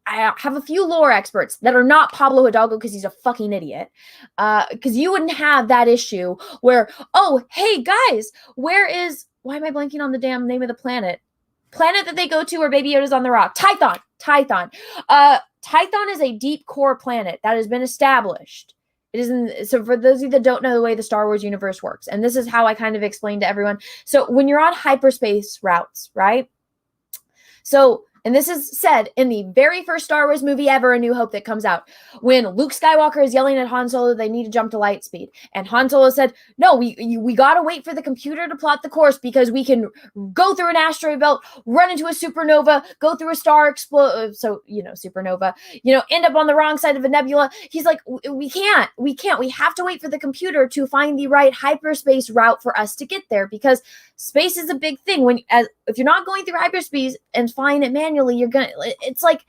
Speaker 6: I have a few lore experts that are not Pablo Hidalgo because he's a fucking idiot. Because you wouldn't have that issue where, oh, hey guys, why am I blanking on the damn name of the planet? Planet that they go to where Baby Yoda's on the rock. Tython. Tython is a deep core planet that has been established. It isn't. So for those of you that don't know the way the Star Wars universe works, and this is how I kind of explain to everyone. So when you're on hyperspace routes, right? So, and this is said in the very first Star Wars movie ever, A New Hope, that comes out, when Luke Skywalker is yelling at Han Solo they need to jump to light speed. And Han Solo said, no, we got to wait for the computer to plot the course because we can go through an asteroid belt, run into a supernova, go through a star explode. So, supernova, end up on the wrong side of a nebula. He's like, we can't. We have to wait for the computer to find the right hyperspace route for us to get there, because space is a big thing. If you're not going through hyperspace and flying it manually, it's like,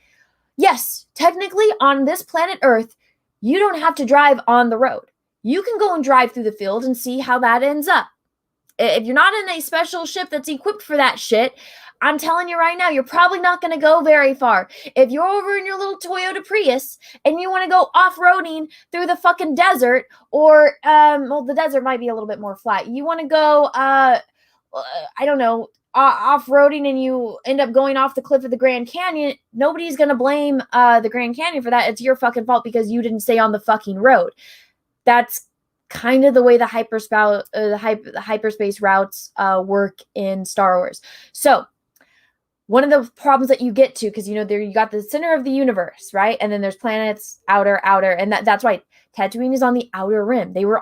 Speaker 6: yes, technically on this planet Earth, you don't have to drive on the road. You can go and drive through the field and see how that ends up. If you're not in a special ship that's equipped for that shit, I'm telling you right now, you're probably not going to go very far. If you're over in your little Toyota Prius and you want to go off-roading through the fucking desert, or, the desert might be a little bit more flat. You want to go, I don't know, off-roading and you end up going off the cliff of the Grand Canyon, nobody's going to blame the Grand Canyon for that. It's your fucking fault because you didn't stay on the fucking road. That's kind of the way the hyperspace routes work in Star Wars. So one of the problems that you get to, because there you got the center of the universe, right? And then there's planets, outer, and that's why Tatooine is on the outer rim. They were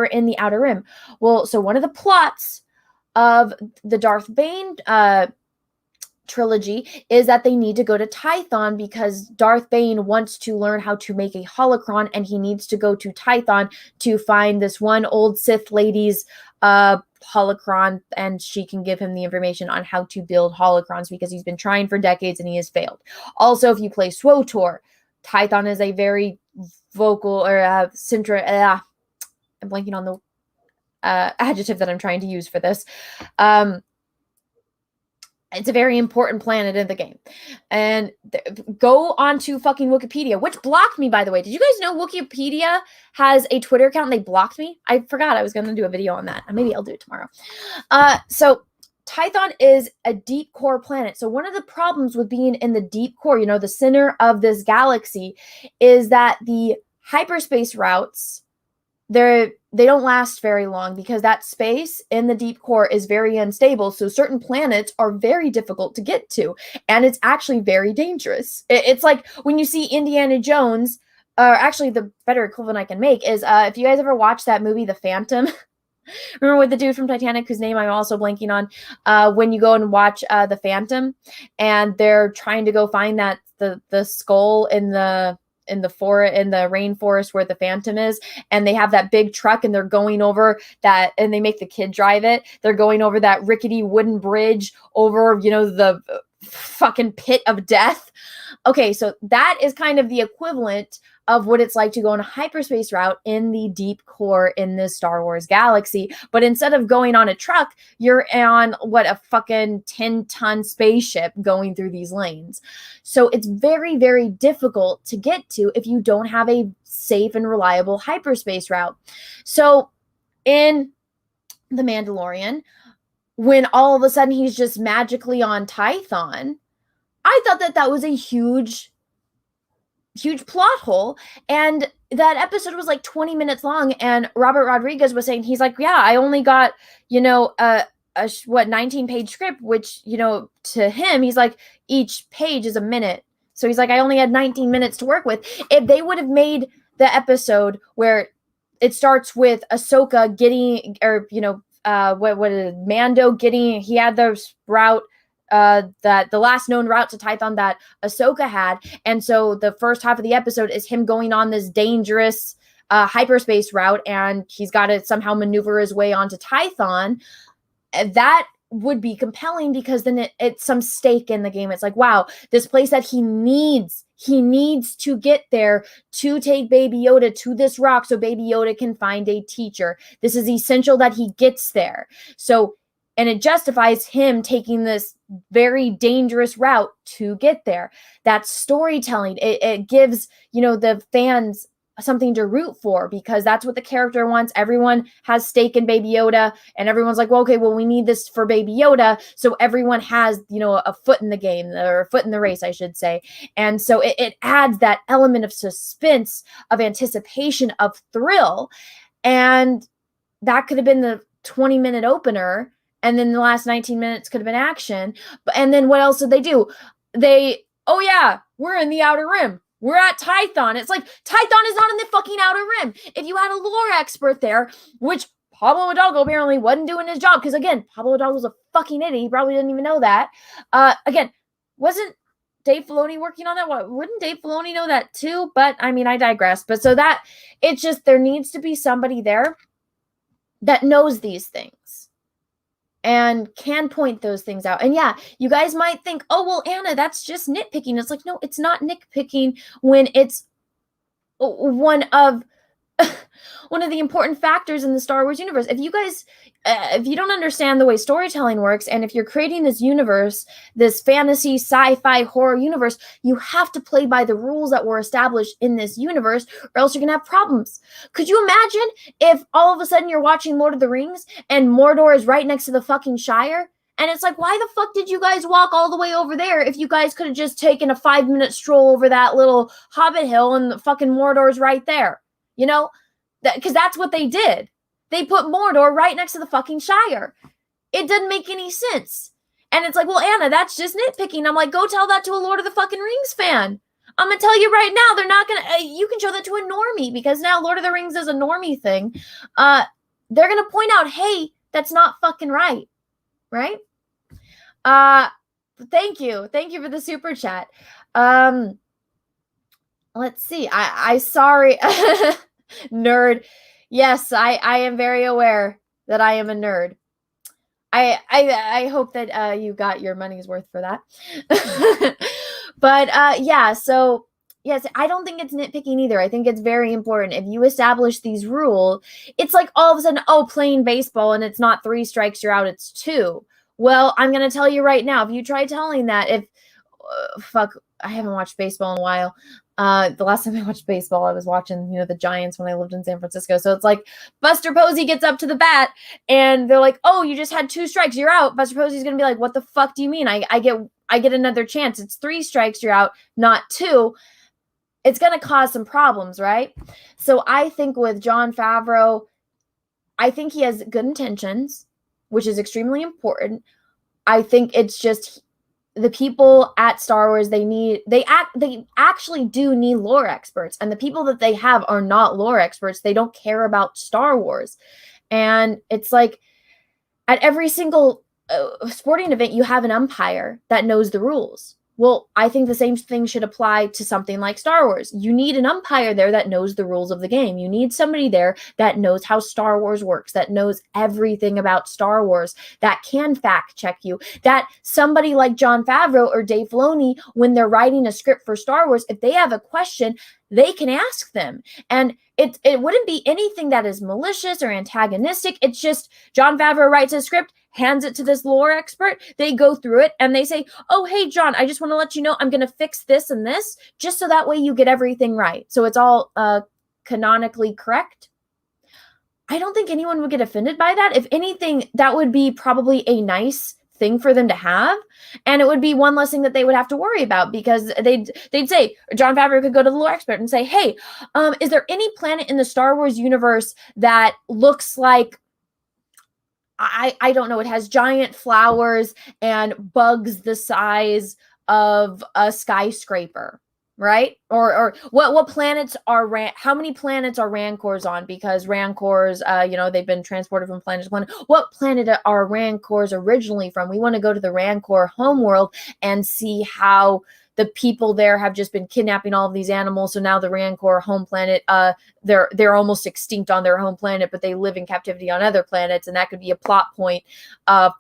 Speaker 6: in the outer rim. Well, so one of the plots of the Darth Bane trilogy is that they need to go to Tython because Darth Bane wants to learn how to make a holocron, and he needs to go to Tython to find this one old Sith lady's holocron, and she can give him the information on how to build holocrons because he's been trying for decades and he has failed. Also, if you play SWTOR, Tython is a very vocal or I'm blanking on the adjective that I'm trying to use for this. It's a very important planet in the game. And go on to fucking Wikipedia, which blocked me, by the way. Did you guys know Wikipedia has a Twitter account and they blocked me? I forgot I was going to do a video on that. Maybe I'll do it tomorrow. So Tython is a deep core planet. So one of the problems with being in the deep core, you know, the center of this galaxy, is that the hyperspace routes, they don't last very long because that space in the deep core is very unstable. So certain planets are very difficult to get to, and it's actually very dangerous. It's like when you see Indiana Jones, or actually the better equivalent I can make is if you guys ever watched that movie, The Phantom, remember with the dude from Titanic, whose name I'm also blanking on, when you go and watch The Phantom, and they're trying to go find that the skull in the rainforest where the Phantom is, and they have that big truck and they're going over that, and they make the kid drive it. They're going over that rickety wooden bridge over, you know, the fucking pit of death. Okay, so that is kind of the equivalent of what it's like to go on a hyperspace route in the deep core in this Star Wars galaxy. But instead of going on a truck, you're on a fucking 10-ton spaceship going through these lanes. So it's very, very difficult to get to if you don't have a safe and reliable hyperspace route. So in The Mandalorian, when all of a sudden he's just magically on Tython, I thought that was a huge plot hole, and that episode was like 20 minutes long, and Robert Rodriguez was saying, he's like, yeah, I only got, you know, a 19-page script, which, you know, to him, he's like, each page is a minute, so he's like, I only had 19 minutes to work with. If they would have made the episode where it starts with Ahsoka getting, or, you know, what is it, Mando getting, he had the route, that the last known route to Tython that Ahsoka had, and so the first half of the episode is him going on this dangerous hyperspace route, and he's got to somehow maneuver his way onto Tython. That would be compelling because then it's some stake in the game. It's like, wow, this place that he needs to get there to take Baby Yoda to this rock so Baby Yoda can find a teacher. This is essential that he gets there. So, and it justifies him taking this very dangerous route to get there. That's storytelling. It gives, you know, the fans something to root for because that's what the character wants. Everyone has stake in Baby Yoda, and everyone's like, well, okay, well, we need this for Baby Yoda. So everyone has, you know, a foot in the game, or a foot in the race, I should say. And so it adds that element of suspense, of anticipation, of thrill. And that could have been the 20-minute opener. And then the last 19 minutes could have been action. And then what else did they do? Oh yeah, we're in the Outer Rim. We're at Tython. It's like, Tython is not in the fucking Outer Rim. If you had a lore expert there, which Pablo Hidalgo apparently wasn't doing his job, because again, Pablo Hidalgo's a fucking idiot. He probably didn't even know that. Again, wasn't Dave Filoni working on that? Wouldn't Dave Filoni know that too? But I mean, I digress. But so that, it's just, there needs to be somebody there that knows these things and can point those things out. And yeah, you guys might think, oh, well, Anna, that's just nitpicking. It's like, no, it's not nitpicking when it's one of the important factors in the Star Wars universe. If you guys, if you don't understand the way storytelling works, and if you're creating this universe, this fantasy, sci-fi, horror universe, you have to play by the rules that were established in this universe, or else you're gonna have problems. Could you imagine if all of a sudden you're watching Lord of the Rings and Mordor is right next to the fucking Shire? And it's like, why the fuck did you guys walk all the way over there if you guys could have just taken a 5-minute stroll over that little Hobbit hill and the fucking Mordor's right there? You know, because that's what they did. They put Mordor right next to the fucking Shire. It doesn't make any sense. And it's like, well, Anna, that's just nitpicking. I'm like, go tell that to a Lord of the fucking Rings fan. I'm going to tell you right now, they're not going to, you can show that to a normie, because now Lord of the Rings is a normie thing. They're going to point out, hey, that's not fucking right. Right? Thank you for the super chat. Let's see. I sorry, nerd. Yes, I am very aware that I am a nerd. I hope that you got your money's worth for that. But yeah, so yes, I don't think it's nitpicking either. I think it's very important. If you establish these rules, it's like all of a sudden, oh, playing baseball and it's not 3 strikes, you're out, it's 2. Well, I'm going to tell you right now, if you try telling that, if fuck, I haven't watched baseball in a while. The last time I watched baseball, I was watching, the Giants when I lived in San Francisco. So it's like Buster Posey gets up to the bat and they're like, "Oh, you just had 2 strikes, you're out." Buster Posey's gonna be like, "What the fuck do you mean? I get another chance. It's 3 strikes, you're out, not 2." It's gonna cause some problems, right? So I think with Jon Favreau, I think he has good intentions, which is extremely important. I think it's just the people at Star Wars, they actually do need lore experts, and the people that they have are not lore experts. They don't care about Star Wars. And it's like at every single sporting event, you have an umpire that knows the rules. Well, I think the same thing should apply to something like Star Wars. You need an umpire there that knows the rules of the game. You need somebody there that knows how Star Wars works, that knows everything about Star Wars, that can fact check you, that somebody like Jon Favreau or Dave Filoni, when they're writing a script for Star Wars, if they have a question, they can ask them. And it wouldn't be anything that is malicious or antagonistic. It's just Jon Favreau writes a script, hands it to this lore expert. They go through it and they say, "Oh, hey, John, I just want to let you know I'm going to fix this and this just so that way you get everything right." So it's all canonically correct. I don't think anyone would get offended by that. If anything, that would be probably a nice thing for them to have, and it would be one less thing that they would have to worry about, because they'd say, Jon Favreau could go to the lore expert and say, "Hey, is there any planet in the Star Wars universe that looks like, I don't know, it has giant flowers and bugs the size of a skyscraper," right? Or what planets are how many planets are Rancors on? Because Rancors, they've been transported from planet to planet. What planet are Rancors originally from? We want to go to the Rancor homeworld and see how the people there have just been kidnapping all of these animals. So now the Rancor home planet, they're almost extinct on their home planet, but they live in captivity on other planets. And that could be a plot point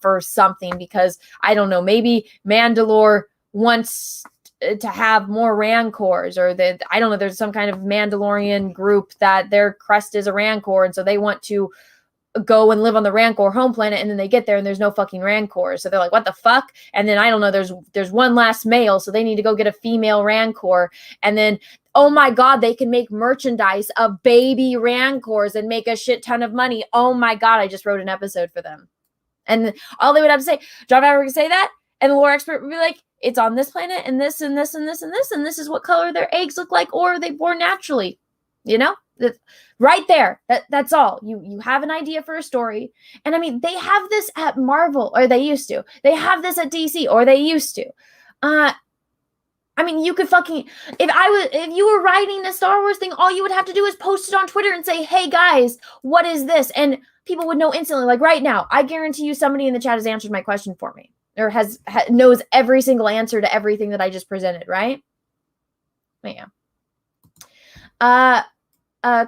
Speaker 6: for something, because I don't know, maybe Mandalore wants to have more Rancors, or I don't know, there's some kind of Mandalorian group that their crest is a Rancor. And so they want to go and live on the Rancor home planet, and then they get there and there's no fucking Rancor. So they're like, "What the fuck?" And then I don't know, there's one last male, so they need to go get a female Rancor. And then, oh my God, they can make merchandise of baby Rancors and make a shit ton of money. Oh my God, I just wrote an episode for them. And all they would have to say, Jon Favreau would say that, and the lore expert would be like, "It's on this planet and this and this and this and this, and this is what color their eggs look like, or are they born naturally?" Right there. That's all. You have an idea for a story. And I mean, they have this at Marvel, or they used to. They have this at DC, or they used to. I mean, you could fucking, if you were writing a Star Wars thing, all you would have to do is post it on Twitter and say, "Hey guys, what is this?" And people would know instantly. Like right now, I guarantee you somebody in the chat has answered my question for me, or knows every single answer to everything that I just presented, right? But yeah.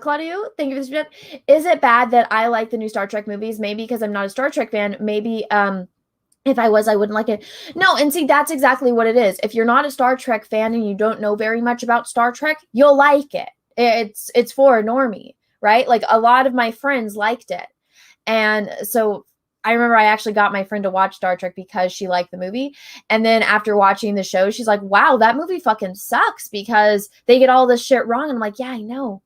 Speaker 6: Claudio, thank you for this video. Is it bad that I like the new Star Trek movies? Maybe because I'm not a Star Trek fan. Maybe if I was, I wouldn't like it. No, and see, that's exactly what it is. If you're not a Star Trek fan and you don't know very much about Star Trek, you'll like it. It's for a normie, right? Like a lot of my friends liked it. And so I remember I actually got my friend to watch Star Trek because she liked the movie. And then after watching the show, she's like, "Wow, that movie fucking sucks because they get all this shit wrong." And I'm like, "Yeah, I know.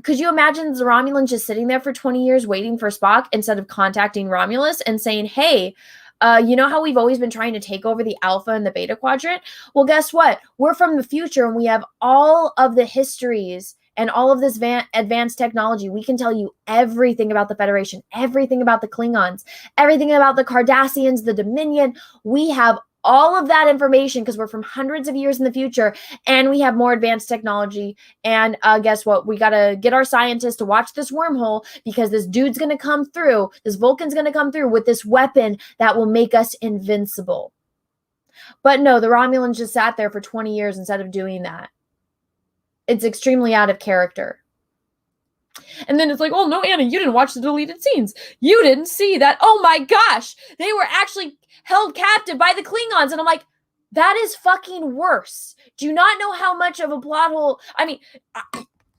Speaker 6: Could you imagine the Romulans just sitting there for 20 years waiting for Spock instead of contacting Romulus and saying, "Hey, you know how we've always been trying to take over the Alpha and the Beta Quadrant? Well, guess what? We're from the future and we have all of the histories and all of this advanced technology. We can tell you everything about the Federation, everything about the Klingons, everything about the Cardassians, the Dominion. We have all of that information because we're from hundreds of years in the future and we have more advanced technology. And guess what? We got to get our scientists to watch this wormhole because this dude's going to come through. This Vulcan's going to come through with this weapon that will make us invincible. But no, the Romulans just sat there for 20 years instead of doing that. It's extremely out of character. And then it's like, oh no, Anna, you didn't watch the deleted scenes. You didn't see that. Oh my gosh, they were actually held captive by the Klingons. And I'm like, that is fucking worse. Do you not know how much of a plot hole? I mean,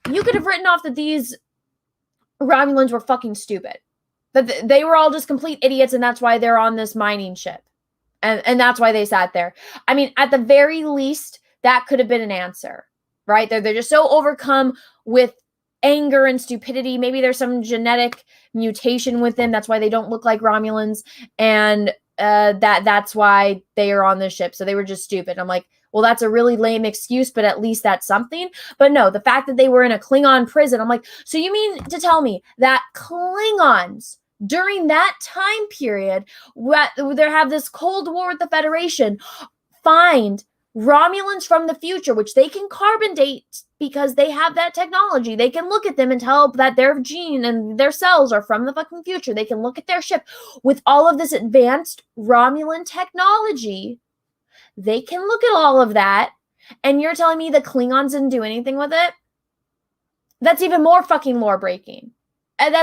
Speaker 6: you could have written off that these Romulans were fucking stupid. That they were all just complete idiots and that's why they're on this mining ship. And that's why they sat there. I mean, at the very least, that could have been an answer, right? They're just so overcome with anger and stupidity. Maybe there's some genetic mutation with them. That's why they don't look like Romulans. And that's why they are on this ship. So they were just stupid. I'm like, well, that's a really lame excuse, but at least that's something. But no, the fact that they were in a Klingon prison, I'm like, so you mean to tell me that Klingons during that time period, they have this Cold War with the Federation, find Romulans from the future, which they can carbon date because they have that technology. They can look at them and tell that their gene and their cells are from the fucking future. They can look at their ship with all of this advanced Romulan technology. They can look at all of that. And you're telling me the Klingons didn't do anything with it? That's even more fucking lore breaking. And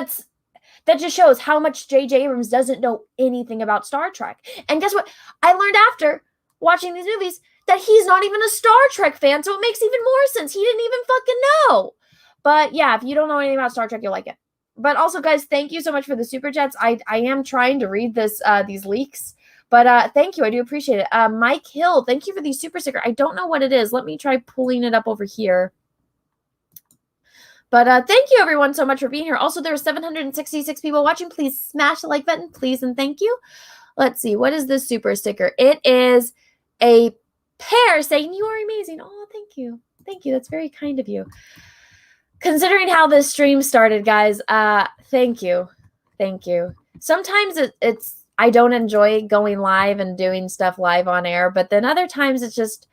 Speaker 6: that just shows how much J.J. Abrams doesn't know anything about Star Trek. And guess what? I learned after watching these movies that he's not even a Star Trek fan, so it makes even more sense. He didn't even fucking know. But yeah, if you don't know anything about Star Trek, you'll like it. But also, guys, thank you so much for the super chats. I am trying to read these leaks. But thank you. I do appreciate it. Mike Hill, thank you for the super sticker. I don't know what it is. Let me try pulling it up over here. But thank you, everyone, so much for being here. Also, there are 766 people watching. Please smash the like button, please, and thank you. Let's see. What is this super sticker? It is a pear saying, you are amazing. Oh, thank you. Thank you. That's very kind of you. Considering how this stream started, guys, thank you. Thank you. Sometimes it's I don't enjoy going live and doing stuff live on air, but then other times it's just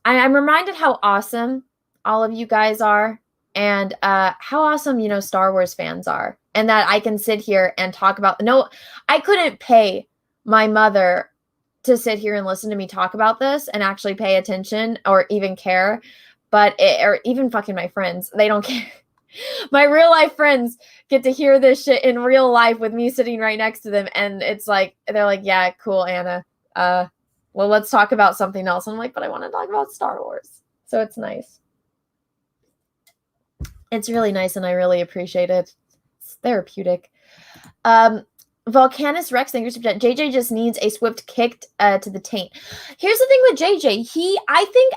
Speaker 6: I'm reminded how awesome all of you guys are. And how awesome, Star Wars fans are. And that I can sit here and talk about... No, I couldn't pay my mother to sit here and listen to me talk about this and actually pay attention or even care. Or even fucking my friends. They don't care. My real life friends get to hear this shit in real life with me sitting right next to them. And it's like, they're like, yeah, cool, Anna. Well, let's talk about something else. I'm like, but I want to talk about Star Wars. So it's nice. It's really nice, and I really appreciate it. It's therapeutic. Volcanus Rex, thank you for that. JJ just needs a swift kick to the taint. Here's the thing with JJ. I think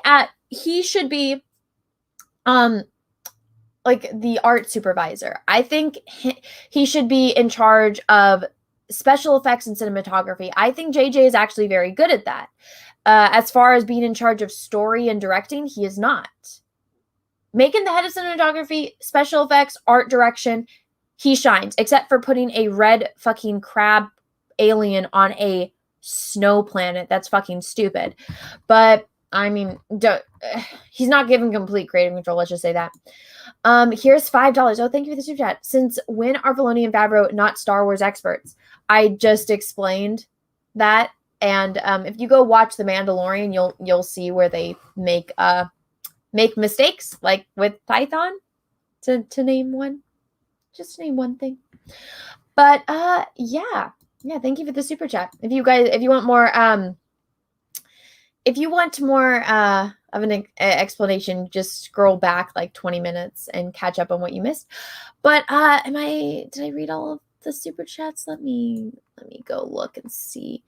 Speaker 6: he should be like the art supervisor. I think he should be in charge of special effects and cinematography. I think JJ is actually very good at that. As far as being in charge of story and directing, he is not. Making the head of cinematography, special effects, art direction, he shines, except for putting a red fucking crab alien on a snow planet. That's fucking stupid. But, I mean, he's not given complete creative control, let's just say that. Here's $5. Oh, thank you for the super chat. Since when are Filoni and Favreau not Star Wars experts? I just explained that. And if you go watch The Mandalorian, you'll see where they make mistakes, like with Python, to name one. Just to name one thing. But yeah, thank you for the super chat. If you want more of an explanation, just scroll back like 20 minutes and catch up on what you missed. But did I read all of the super chats? Let me go look and see.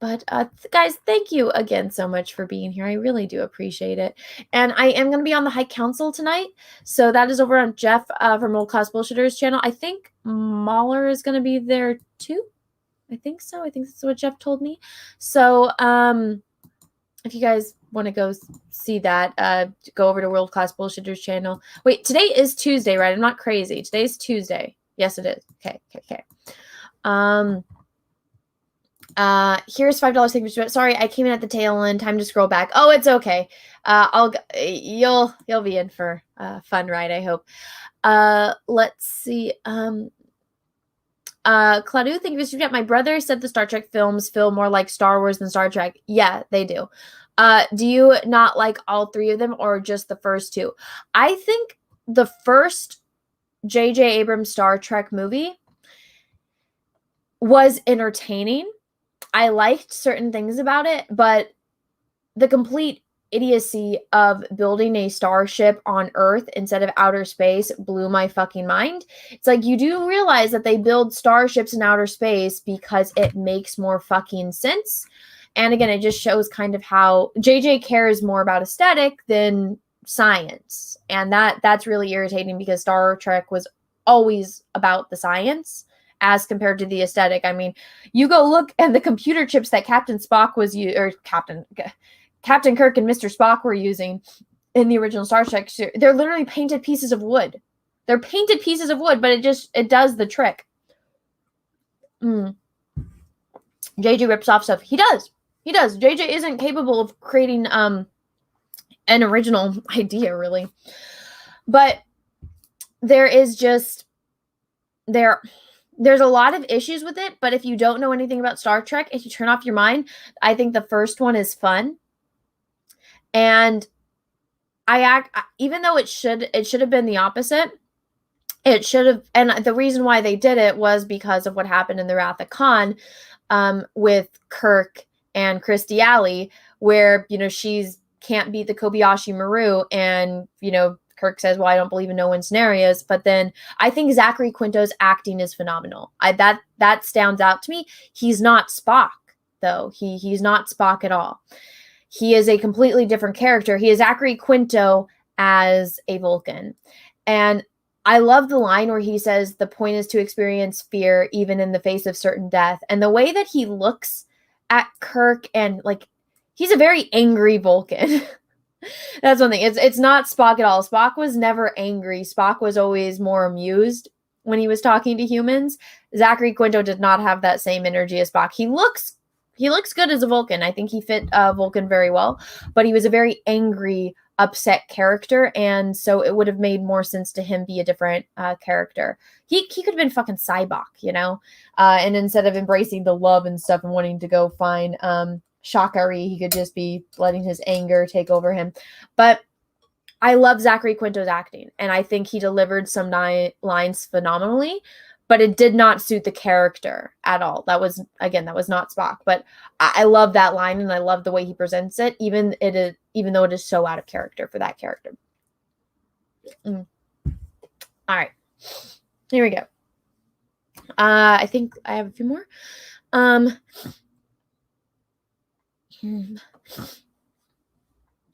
Speaker 6: But guys, thank you again so much for being here. I really do appreciate it. And I am going to be on the High Council tonight. So that is over on Jeff from World Class Bullshitters channel. I think Mahler is going to be there too. I think so. I think that's what Jeff told me. So if you guys want to go see that, go over to World Class Bullshitters channel. Wait, today is Tuesday, right? I'm not crazy. Today's Tuesday. Yes, it is. Okay. Here's $5 signature. Sorry, I came in at the tail end. Time to scroll back. Oh, it's okay. You'll be in for a fun ride, I hope. Let's see. Claudio, thank you for that. My brother said the Star Trek films feel more like Star Wars than Star Trek. Yeah, they do. Do you not like all three of them or just the first two? I think the first J.J. Abrams Star Trek movie was entertaining. I liked certain things about it, but the complete idiocy of building a starship on Earth instead of outer space blew my fucking mind. It's like, you do realize that they build starships in outer space because it makes more fucking sense. And again, it just shows kind of how JJ cares more about aesthetic than science. And that's really irritating because Star Trek was always about the science as compared to the aesthetic. I mean, you go look at the computer chips that Captain Kirk and Mr. Spock were using in the original Star Trek. They're literally painted pieces of wood. They're painted pieces of wood, but it does the trick. JJ rips off stuff. He does. JJ isn't capable of creating an original idea, really. But there is just there's a lot of issues with it, but if you don't know anything about Star Trek, if you turn off your mind, I think the first one is fun. And even though it should have been the opposite. It should have, and the reason why they did it was because of what happened in the Wrath of Khan with Kirk and Kirstie Alley, where, she can't beat the Kobayashi Maru, and, Kirk says, well, I don't believe in no win scenarios. But then I think Zachary Quinto's acting is phenomenal. That stands out to me. He's not Spock, though. He's not Spock at all. He is a completely different character. He is Zachary Quinto as a Vulcan. And I love the line where he says, the point is to experience fear even in the face of certain death. And the way that he looks at Kirk, and he's a very angry Vulcan. That's one thing. It's not Spock at all. Spock was never angry. Spock was always more amused when he was talking to humans. Zachary Quinto did not have that same energy as Spock. He looks good as a Vulcan. I think he fit Vulcan very well, but he was a very angry, upset character, and so it would have made more sense to him be a different character. He could have been fucking Cybok, and instead of embracing the love and stuff and wanting to go find Shakari, he could just be letting his anger take over him. But I love Zachary Quinto's acting, and I think he delivered some lines phenomenally, but it did not suit the character at all. That was not Spock, but I love that line, and I love the way he presents it, even though it is so out of character for that character. All right, here we go. I think I have a few more.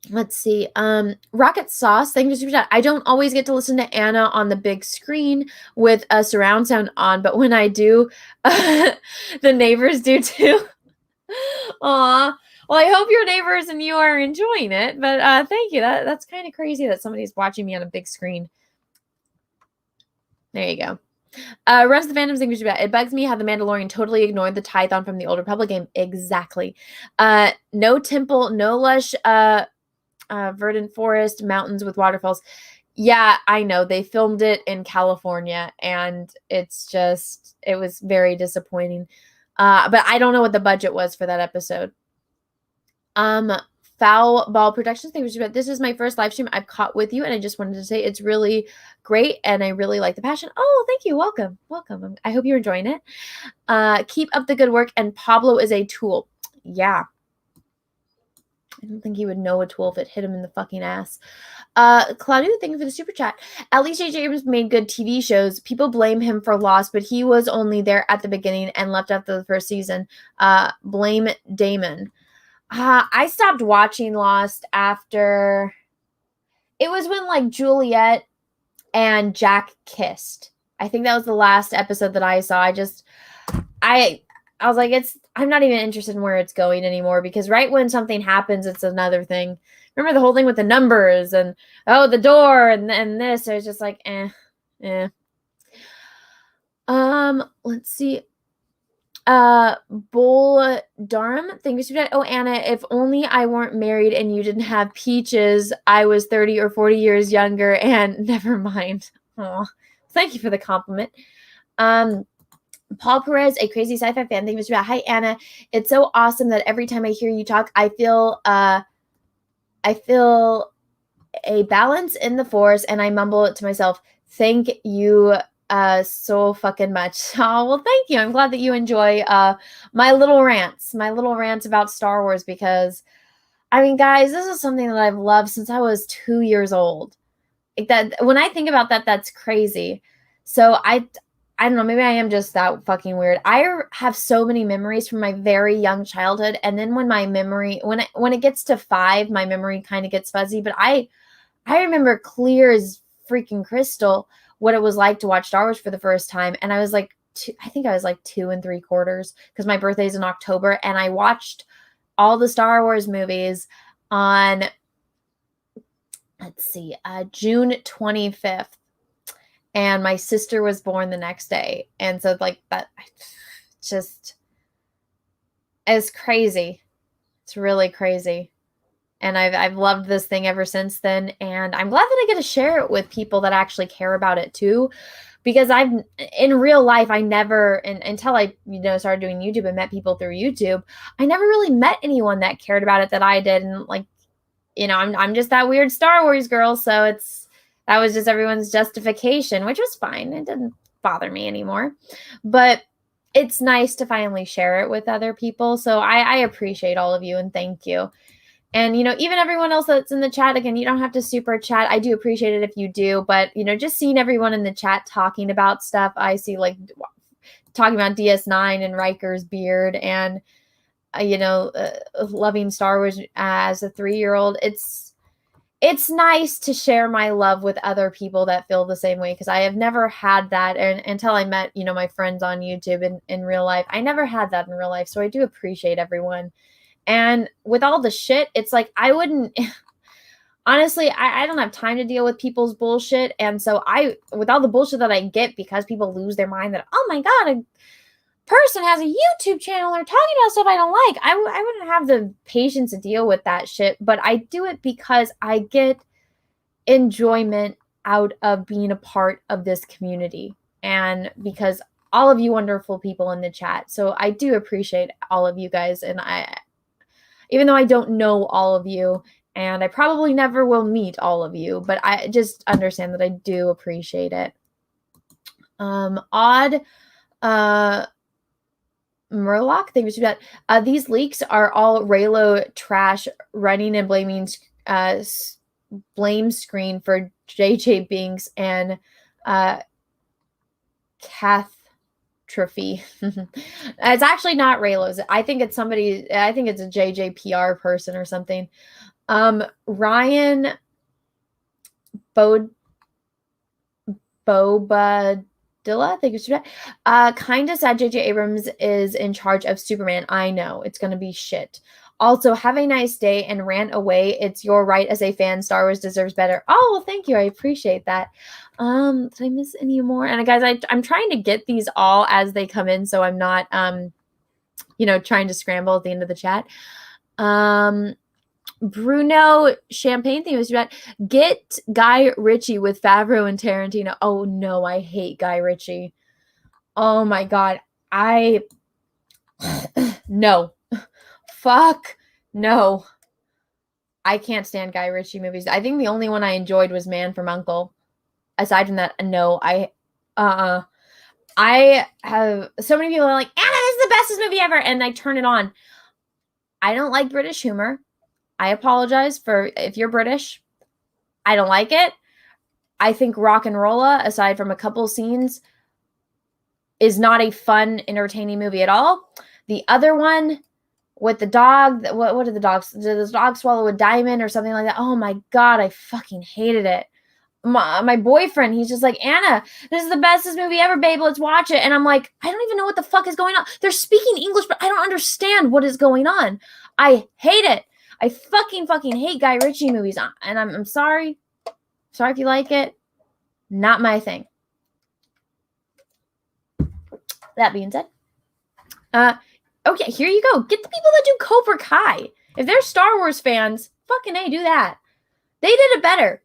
Speaker 6: Let's see. Rocket Sauce, thank you for super chat. I don't always get to listen to Anna on the big screen with a surround sound on, but when I do, the neighbors do too. Aw. Well, I hope your neighbors and you are enjoying it, but thank you. That's kind of crazy that somebody's watching me on a big screen. There you go. Runs the Phantoms English about it bugs me how the Mandalorian totally ignored the Tython from the Old Republic game. Exactly. No temple, no lush verdant forest, mountains with waterfalls. Yeah, I know. They filmed it in California, and it was very disappointing. But I don't know what the budget was for that episode. Foul Ball Productions, thank you. This is my first live stream I've caught with you, and I just wanted to say it's really great, and I really like the passion. Oh, thank you. Welcome. I hope you're enjoying it. Keep up the good work, and Pablo is a tool. Yeah. I don't think he would know a tool if it hit him in the fucking ass. Claudio, thank you for the super chat. At least J.J. Abrams made good TV shows. People blame him for Lost, but he was only there at the beginning and left after the first season. Blame Damon. I stopped watching Lost after it was when Juliet and Jack kissed. I think that was the last episode that I saw. I was like, I'm not even interested in where it's going anymore, because right when something happens, it's another thing. Remember the whole thing with the numbers and the door and this? I was just like, eh. Let's see. Bull Durham, thank you so much. Oh, Anna, if only I weren't married and you didn't have peaches. I was 30 or 40 years younger, and never mind. Oh, thank you for the compliment. Paul Perez, a crazy sci-fi fan, thank you so much. Hi, Anna. It's so awesome that every time I hear you talk, I feel a balance in the force, and I mumble it to myself. Thank you so fucking much. Oh, well, thank you. I'm glad that you enjoy my little rants about Star Wars, because I mean, guys, this is something that I've loved since I was 2 years old. Like that, when I think about that, that's crazy. So I don't know, maybe I am just that fucking weird. I have so many memories from my very young childhood, and then when my memory, when it gets to 5, my memory kind of gets fuzzy, but I remember clear as freaking crystal what it was like to watch Star Wars for the first time. And I was like, I think I was like 2 3/4, because my birthday's in October. And I watched all the Star Wars movies on, let's see, June 25th. And my sister was born the next day. And so like that just is crazy. It's really crazy. And I've loved this thing ever since then. And I'm glad that I get to share it with people that actually care about it too. Because in real life, I never, until I, started doing YouTube and met people through YouTube, I never really met anyone that cared about it that I did. And like, I'm just that weird Star Wars girl. So that was just everyone's justification, which was fine. It didn't bother me anymore. But it's nice to finally share it with other people. So I appreciate all of you, and thank you. And, even everyone else that's in the chat, again, you don't have to super chat. I do appreciate it if you do. But, just seeing everyone in the chat talking about stuff, I see like talking about DS9 and Riker's beard and, loving Star Wars as a 3-year-old. It's nice to share my love with other people that feel the same way, because I have never had that until I met, my friends on YouTube in real life. I never had that in real life. So I do appreciate everyone. And with all the shit, it's like I wouldn't honestly, I don't have time to deal with people's bullshit. And so with all the bullshit that I get because people lose their mind that, oh my God, a person has a YouTube channel, they're talking about stuff I don't like. I wouldn't have the patience to deal with that shit. But I do it because I get enjoyment out of being a part of this community. And because all of you wonderful people in the chat. So I do appreciate all of you guys. And even though I don't know all of you, and I probably never will meet all of you, but I just understand that I do appreciate it. Odd Murloc, thank you for that. These leaks are all Raylo trash running and blaming blame screen for JJ Binks and Catastrophe. It's actually not Raylo's. I think it's somebody. I think it's a JJ PR person or something. Ryan Bobadilla, thank you so much. Kind of sad JJ Abrams is in charge of Superman. I know it's gonna be shit. Also, have a nice day and rant away. It's your right as a fan. Star Wars deserves better. Oh, well, thank you. I appreciate that. Did I miss any more? And guys, I'm trying to get these all as they come in, so I'm not trying to scramble at the end of the chat. Bruno Champagne thing was about get Guy Ritchie with Favreau and Tarantino. Oh no, I hate Guy Ritchie. Oh my God. No. Fuck no. I can't stand Guy Ritchie movies. I think the only one I enjoyed was Man from U.N.C.L.E. Aside from that, no. I have so many people are like, Anna, this is the bestest movie ever, and I turn it on. I don't like British humor. I apologize if you're British. I don't like it. I think Rock and Rolla, aside from a couple scenes, is not a fun, entertaining movie at all. The other one with the dog, what did the dogs? Did the dog swallow a diamond or something like that? Oh my God, I fucking hated it. My boyfriend, he's just like, Anna, this is the bestest movie ever, babe. Let's watch it. And I'm like, I don't even know what the fuck is going on. They're speaking English, but I don't understand what is going on. I hate it. I fucking hate Guy Ritchie movies. And I'm sorry. Sorry if you like it. Not my thing. That being said, Okay, here you go. Get the people that do Cobra Kai. If they're Star Wars fans, fucking A, do that. They did it better.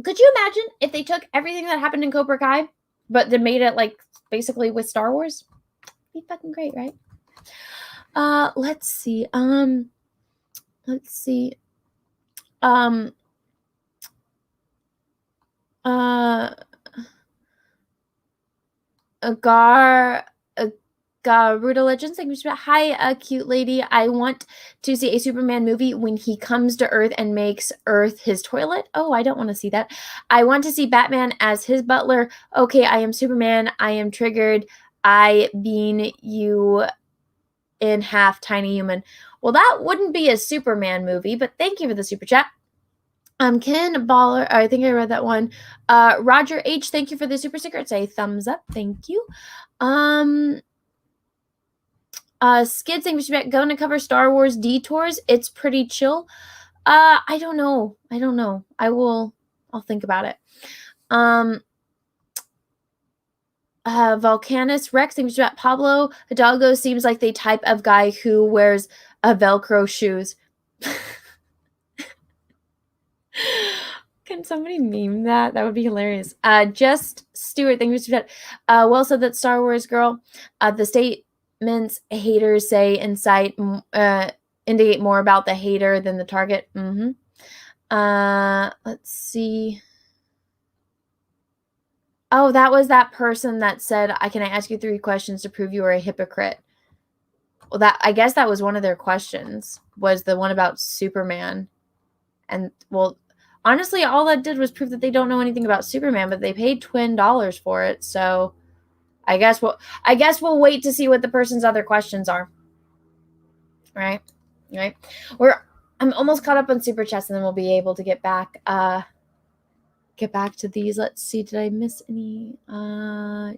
Speaker 6: Could you imagine if they took everything that happened in Cobra Kai, but they made it like basically with Star Wars? Be fucking great, right? Let's see. Garuda Legends, thank you. Hi, cute lady. I want to see a Superman movie when he comes to Earth and makes Earth his toilet. Oh, I don't want to see that. I want to see Batman as his butler. Okay, I am Superman. I am triggered. I being you in half tiny human. Well, that wouldn't be a Superman movie, but thank you for the super chat. Ken Baller, I think I read that one. Roger H, thank you for the super sticker. Say thumbs up. Thank you. Skid saying we should be going to cover Star Wars Detours. It's pretty chill. I don't know. I'll think about it. Volcanus Rex thinks about Pablo Hidalgo seems like the type of guy who wears Velcro shoes. Can somebody meme that? That would be hilarious. Just Stewart thinks about well said that Star Wars girl. The statements haters say indicate more about the hater than the target. Let's see. Oh, that was that person that said, can I ask you 3 questions to prove you are a hypocrite? Well, I guess that was one of their questions, was the one about Superman. And, well, honestly, all that did was prove that they don't know anything about Superman, but they paid $20 for it, so I guess we'll wait to see what the person's other questions are. Right? I'm almost caught up on Super Chats, and then we'll be able to get back to these. Let's see, did I miss any?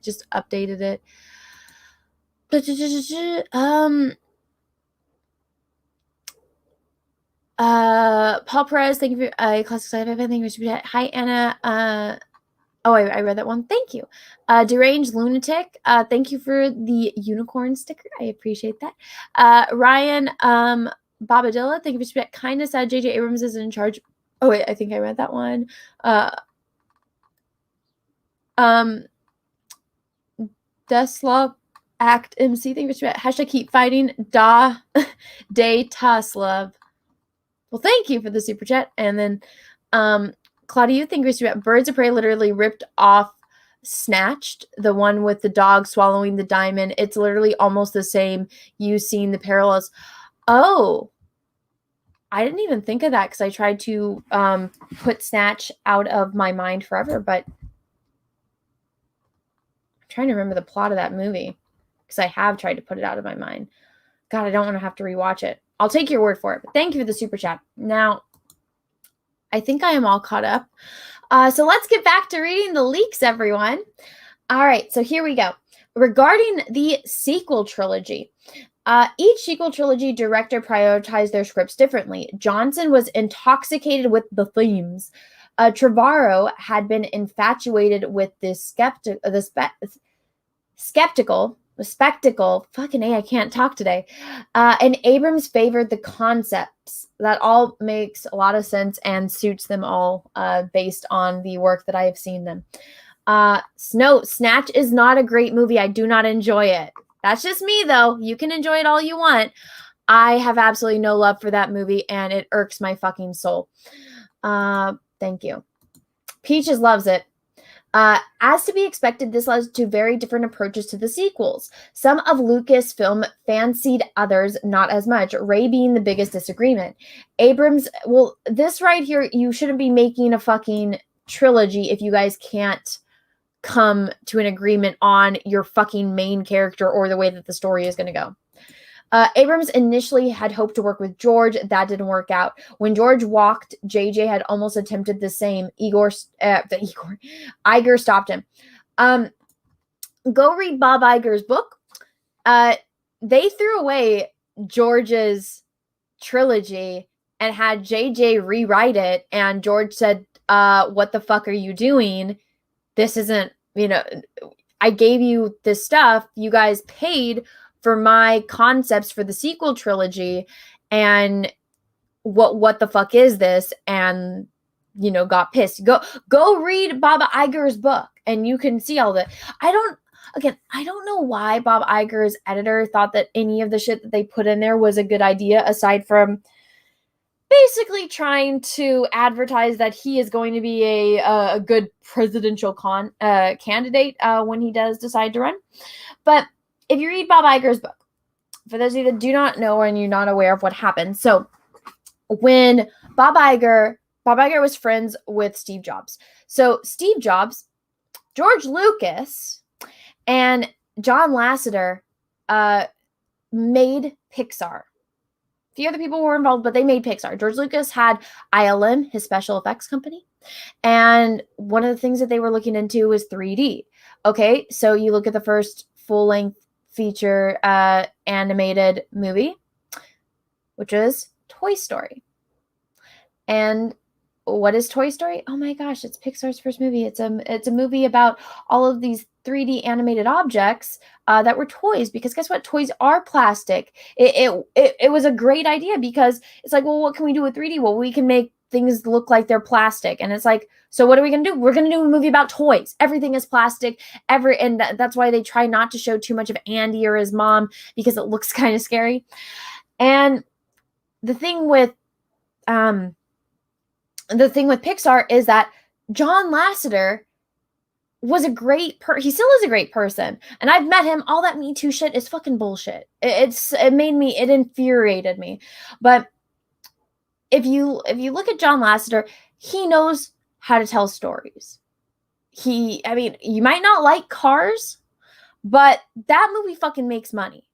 Speaker 6: Just updated it. Paul Perez, thank you for classic sci-fi. Thank you for hi Anna. I read that one. Thank you. Deranged Lunatic, thank you for the unicorn sticker. I appreciate that. Ryan Bobadilla, thank you for kind of sad JJ Abrams is in charge. Oh wait, I think I read that one. Deslav Act MC, thank you for hashtag keep fighting Day Taslav. Well, thank you for the super chat. And then Claudia, thank you for Birds of Prey literally ripped off Snatched, the one with the dog swallowing the diamond. It's literally almost the same. You've seen the parallels. Oh, I didn't even think of that because I tried to put Snatch out of my mind forever, but I'm trying to remember the plot of that movie because I have tried to put it out of my mind. God, I don't want to have to rewatch it. I'll take your word for it, but thank you for the super chat. Now, I think I am all caught up. So let's get back to reading the leaks, everyone. All right, so here we go. Regarding the sequel trilogy, each sequel trilogy director prioritized their scripts differently. Johnson was intoxicated with the themes. Trevorrow had been infatuated with the spectacle. Fucking A, I can't talk today. And Abrams favored the concepts. That all makes a lot of sense and suits them all based on the work that I have seen them. Snatch is not a great movie. I do not enjoy it. That's just me, though. You can enjoy it all you want. I have absolutely no love for that movie, and it irks my fucking soul. Thank you. Peaches loves it. As to be expected, this led to very different approaches to the sequels. Some of Lucasfilm fancied, others not as much, Ray being the biggest disagreement. Abrams, well, this right here, you shouldn't be making a fucking trilogy if you guys can't come to an agreement on your fucking main character or the way that the story is going to go. Abrams initially had hoped to work with George. That didn't work out. When George walked, JJ had almost attempted the same. Iger stopped him. Go read Bob Iger's book. They threw away George's trilogy and had JJ rewrite it. And George said, what the fuck are you doing? This isn't, I gave you this stuff. You guys paid for my concepts for the sequel trilogy, and what the fuck is this? And got pissed. Go read Bob Iger's book, and you can see all that. I don't know why Bob Iger's editor thought that any of the shit that they put in there was a good idea, aside from basically trying to advertise that he is going to be a good presidential candidate when he does decide to run. But if you read Bob Iger's book, for those of you that do not know and you're not aware of what happened, so when Bob Iger was friends with Steve Jobs. So Steve Jobs, George Lucas, and John Lasseter made Pixar. A few other people were involved, but they made Pixar. George Lucas had ILM, his special effects company. And one of the things that they were looking into was 3D. Okay, so you look at the first full-length feature animated movie, which is Toy Story. And what is Toy Story? Oh my gosh, it's Pixar's first movie. It's a movie about all of these 3D animated objects that were toys, because guess what? Toys are plastic. It was a great idea, because it's like, well, what can we do with 3D? Well, we can make things look like they're plastic. And it's like, so what are we going to do? We're going to do a movie about toys. Everything is plastic. And that's why they try not to show too much of Andy or his mom, because it looks kind of scary. And the thing with Pixar is that John Lasseter was he still is a great person. And I've met him. All that Me Too shit is fucking bullshit. It infuriated me. But if you look at John Lasseter, he knows how to tell stories. You might not like Cars, but that movie fucking makes money.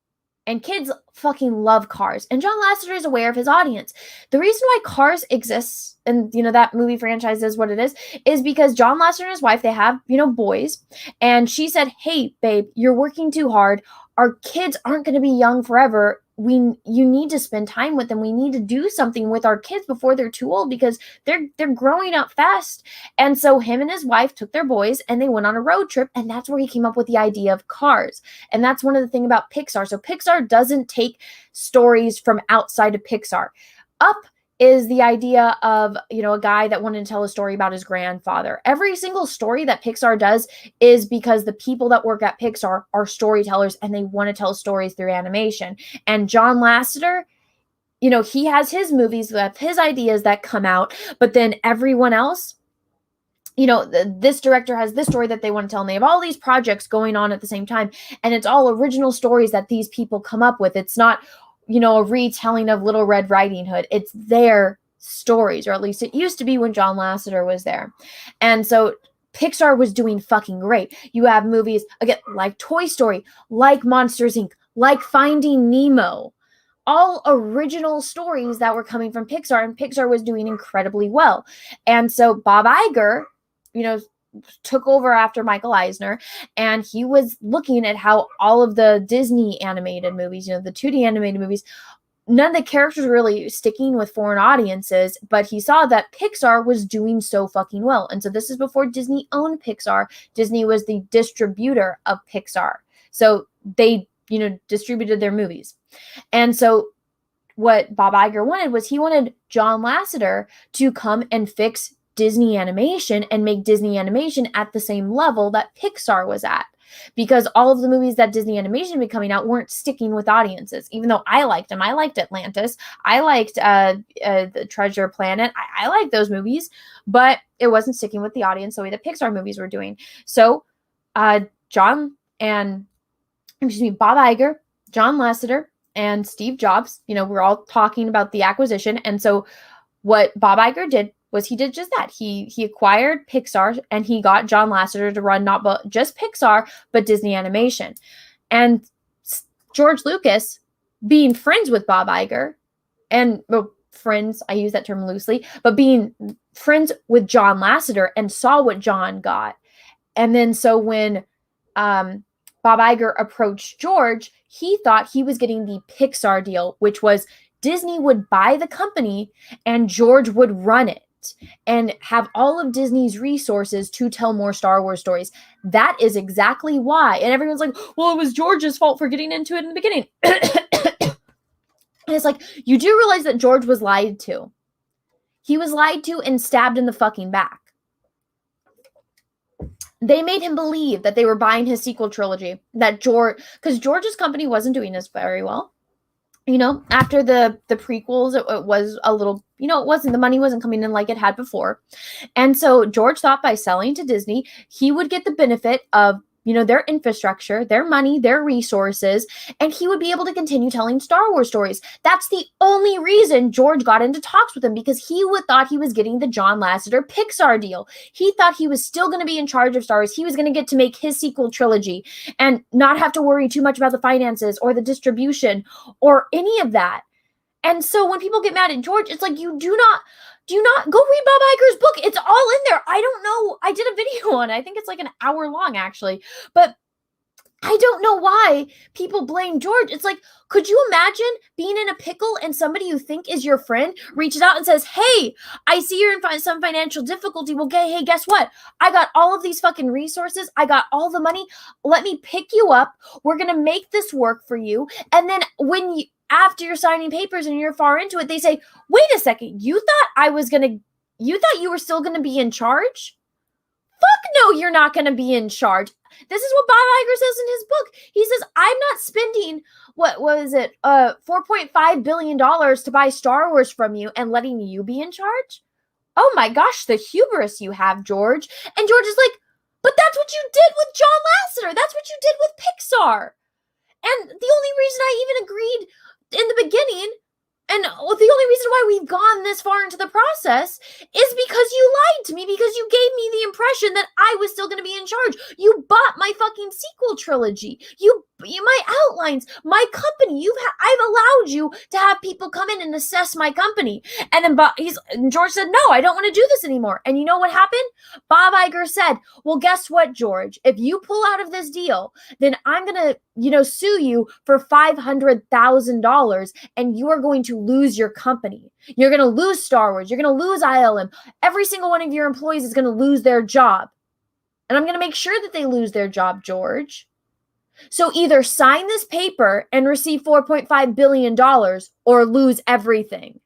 Speaker 6: And kids fucking love Cars. And John Lasseter is aware of his audience. The reason why Cars exists, and that movie franchise is what it is because John Lasseter and his wife, they have, boys. And she said, hey, babe, you're working too hard. Our kids aren't going to be young forever. You need to spend time with them. We need to do something with our kids before they're too old, because they're growing up fast. And so him and his wife took their boys and they went on a road trip, and that's where he came up with the idea of Cars. And that's one of the things about Pixar. So Pixar doesn't take stories from outside of Pixar. Up is the idea of, a guy that wanted to tell a story about his grandfather. Every single story that Pixar does is because the people that work at Pixar are storytellers, and they want to tell stories through animation. And John Lasseter, he has his movies with his ideas that come out, but then everyone else, this director has this story that they want to tell, and they have all these projects going on at the same time. And it's all original stories that these people come up with. It's not a retelling of Little Red Riding Hood. It's their stories, or at least it used to be when John Lasseter was there. And so Pixar was doing fucking great. You have movies, again, like Toy Story, like Monsters, Inc., like Finding Nemo, all original stories that were coming from Pixar, and Pixar was doing incredibly well. And so Bob Iger, took over after Michael Eisner, and he was looking at how all of the Disney animated movies, the 2D animated movies, none of the characters were really sticking with foreign audiences, but he saw that Pixar was doing so fucking well. And so this is before Disney owned Pixar. Disney was the distributor of Pixar. So they, distributed their movies. And so what Bob Iger wanted was, he wanted John Lasseter to come and fix Disney animation and make Disney animation at the same level that Pixar was at, because all of the movies that Disney animation had been coming out weren't sticking with audiences. Even though I liked them, I liked Atlantis, I liked the Treasure Planet, I liked those movies, but it wasn't sticking with the audience the way that Pixar movies were doing. So Bob Iger, John Lasseter, and Steve Jobs, we're all talking about the acquisition. And so what Bob Iger did was, he did just that. He acquired Pixar, and he got John Lasseter to run not just Pixar, but Disney Animation. And George Lucas, being friends with Bob Iger, and friends, I use that term loosely, but being friends with John Lasseter, and saw what John got. And then so when Bob Iger approached George, he thought he was getting the Pixar deal, which was Disney would buy the company and George would run it. and have all of Disney's resources to tell more Star Wars stories. That is exactly why. And everyone's like, well, it was George's fault for getting into it in the beginning. And it's like, you do realize that George was lied to. He was lied to and stabbed in the fucking back. They made him believe that they were buying his sequel trilogy, that because George's company wasn't doing this very well. You know, after the prequels, it was a little, you know, the money wasn't coming in like it had before. And so George thought by selling to Disney, he would get the benefit of, you know, their infrastructure, their money, their resources, and he would be able to continue telling Star Wars stories. That's the only reason George got into talks with him, because he thought he was getting the John Lasseter Pixar deal. He thought he was still going to be in charge of Star Wars. He was going to get to make his sequel trilogy and not have to worry too much about the finances or the distribution or any of that. And so when people get mad at George, it's like, do not go read Bob Iger's book. It's all in there. I don't know. I did a video on it. I think it's like an hour long, actually. But I don't know why people blame George. It's like, could you imagine being in a pickle and somebody you think is your friend reaches out and says, hey, I see you're in some financial difficulty. Well, hey, guess what? I got all of these fucking resources. I got all the money. Let me pick you up. We're going to make this work for you. And then after you're signing papers and you're far into it, they say, wait a second, you thought you were still going to be in charge? Fuck no, you're not going to be in charge. This is what Bob Iger says in his book. He says, I'm not spending, $4.5 billion to buy Star Wars from you and letting you be in charge? Oh my gosh, the hubris you have, George. And George is like, but that's what you did with John Lasseter. That's what you did with Pixar. And the only reason I even agreed in the beginning, and the only reason why we've gone this far into the process, is because you lied to me, because you gave me the impression that I was still going to be in charge. You bought my fucking sequel trilogy. My outlines, my company. I've allowed you to have people come in and assess my company. And then George said, no, I don't want to do this anymore. And you know what happened? Bob Iger said, well, guess what, George? If you pull out of this deal, then I'm going to, sue you for $500,000, and you are going to lose your company. You're going to lose Star Wars. You're going to lose ILM. Every single one of your employees is going to lose their job. And I'm going to make sure that they lose their job, George. So either sign this paper and receive $4.5 billion or lose everything.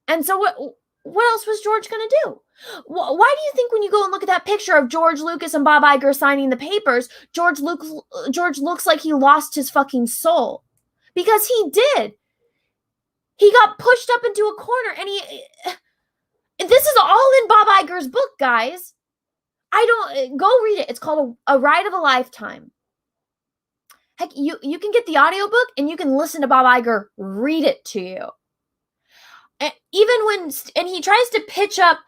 Speaker 6: And so what else was George going to do? Why do you think when you go and look at that picture of George Lucas and Bob Iger signing the papers, George looks like he lost his fucking soul? Because he did. He got pushed up into a corner, and this is all in Bob Iger's book, guys. Go read it. It's called A Ride of a Lifetime. Heck, you can get the audiobook and you can listen to Bob Iger read it to you. And he tries to pitch up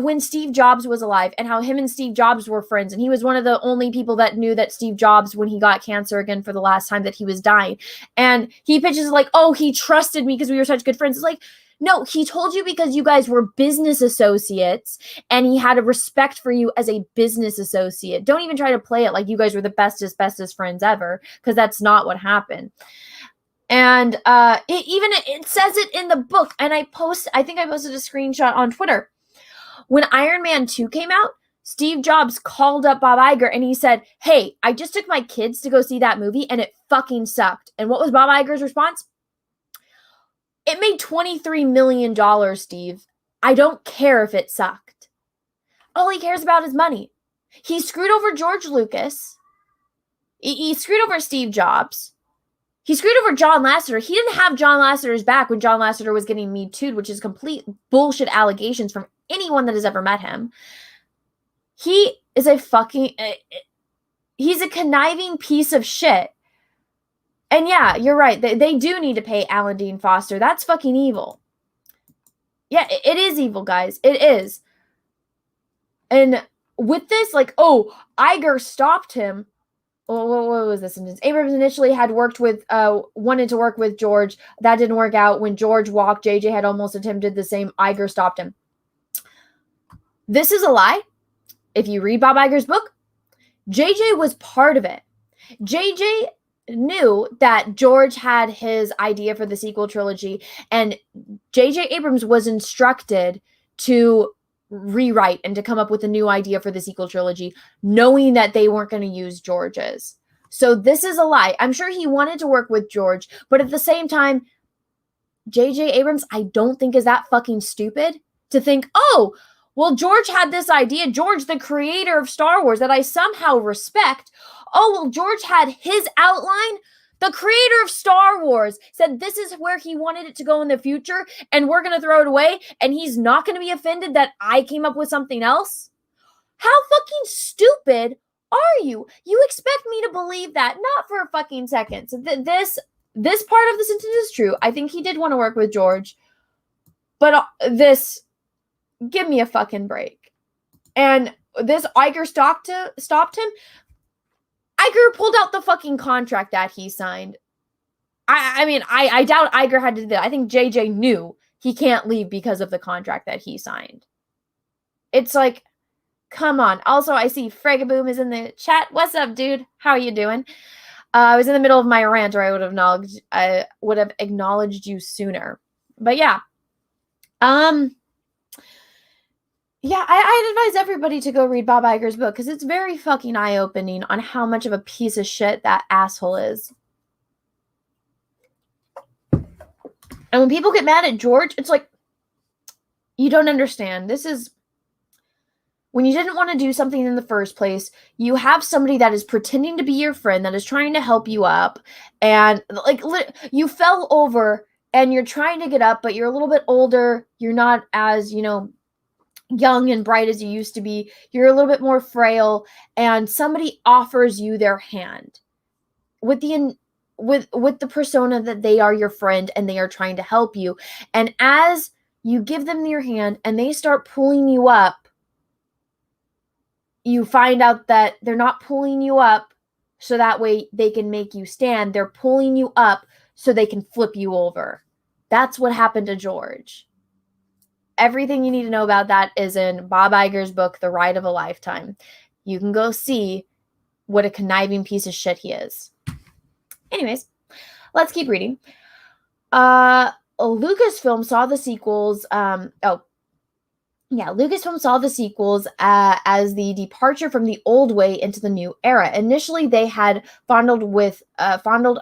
Speaker 6: when Steve Jobs was alive and how him and Steve Jobs were friends. And he was one of the only people that knew that Steve Jobs, when he got cancer again for the last time, that he was dying. And he pitches it like, oh, he trusted me because we were such good friends. It's like, no, he told you because you guys were business associates and he had a respect for you as a business associate. Don't even try to play it like you guys were the bestest friends ever, because that's not what happened. And it says it in the book. And I think I posted a screenshot on Twitter. When Iron Man 2 came out, Steve Jobs called up Bob Iger and he said, hey, I just took my kids to go see that movie and it fucking sucked. And what was Bob Iger's response? It made $23 million, Steve. I don't care if it sucked. All he cares about is money. He screwed over George Lucas. He screwed over Steve Jobs. He screwed over John Lasseter. He didn't have John Lasseter's back when John Lasseter was getting Me Too'd, which is complete bullshit allegations from anyone that has ever met him. He is he's a conniving piece of shit. And yeah, you're right. They do need to pay Alan Dean Foster. That's fucking evil. Yeah, it is evil, guys. It is. And with this, like, oh, Iger stopped him. What was this sentence? Abrams initially had wanted to work with George. That didn't work out. When George walked, JJ had almost attempted the same. Iger stopped him. This is a lie. If you read Bob Iger's book, JJ was part of it. JJ knew that George had his idea for the sequel trilogy, and JJ Abrams was instructed to rewrite and to come up with a new idea for the sequel trilogy, knowing that they weren't going to use George's. So this is a lie. I'm sure he wanted to work with George, but at the same time, J.J. Abrams, I don't think is that fucking stupid to think, oh, well, George had this idea. George, the creator of Star Wars that I somehow respect. Oh, well, George had his outline. The creator of Star Wars said this is where he wanted it to go in the future, and we're going to throw it away, and he's not going to be offended that I came up with something else? How fucking stupid are you? You expect me to believe that? Not for a fucking second. So this part of the sentence is true. I think he did want to work with George, but give me a fucking break. And this Iger stopped him. Iger pulled out the fucking contract that he signed. I mean, I doubt Iger had to do that. I think JJ knew he can't leave because of the contract that he signed. It's like, come on. Also, I see Fregaboom is in the chat. What's up, dude? How are you doing? I was in the middle of my rant, or I would have acknowledged you sooner. But yeah. Yeah, I'd advise everybody to go read Bob Iger's book because it's very fucking eye-opening on how much of a piece of shit that asshole is. And when people get mad at George, it's like, you don't understand. This is when you didn't want to do something in the first place, you have somebody that is pretending to be your friend, that is trying to help you up, and like you fell over and you're trying to get up, but you're a little bit older. You're not as, young and bright as you used to be. You're a little bit more frail, and somebody offers you their hand with the persona that they are your friend and they are trying to help you. And as you give them your hand and they start pulling you up, you find out that they're not pulling you up so that way they can make you stand. They're pulling you up so they can flip you over. That's what happened to George. Everything you need to know about that is in Bob Iger's book, The Ride of a Lifetime. You can go see what a conniving piece of shit he is. Anyways, let's keep reading. Lucasfilm saw the sequels. Lucasfilm saw the sequels as the departure from the old way into the new era. Initially, they had fondled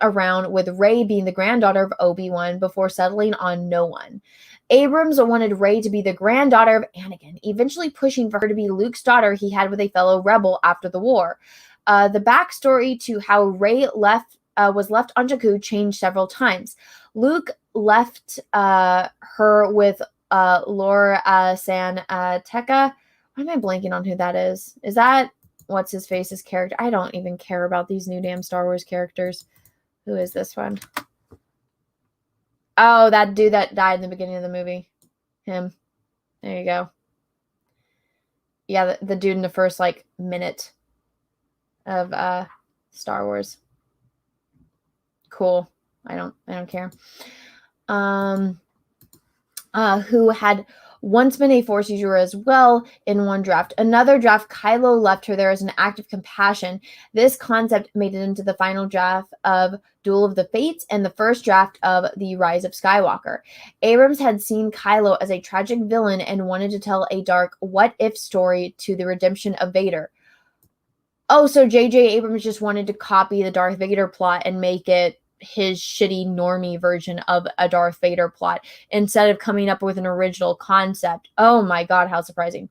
Speaker 6: around with Rey being the granddaughter of Obi-Wan before settling on no one. Abrams wanted Rey to be the granddaughter of Anakin, eventually pushing for her to be Luke's daughter he had with a fellow rebel after the war. The backstory to how Rey was left on Jakku changed several times. Luke left her with Laura San Tekka. Why am I blanking on who that is? Is that what's his face's character? I don't even care about these new damn Star Wars characters. Who is this one? Oh, that dude that died in the beginning of the movie. Him. There you go. Yeah, the dude in the first minute of Star Wars. Cool. I don't care. Who had once been a Force user as well in one draft. Another draft, Kylo left her there as an act of compassion. This concept made it into the final draft of Duel of the Fates and the first draft of The Rise of Skywalker. Abrams had seen Kylo as a tragic villain and wanted to tell a dark what-if story to the redemption of Vader. Oh, so J.J. Abrams just wanted to copy the Darth Vader plot and make it his shitty normie version of a Darth Vader plot instead of coming up with an original concept. Oh my God, how surprising.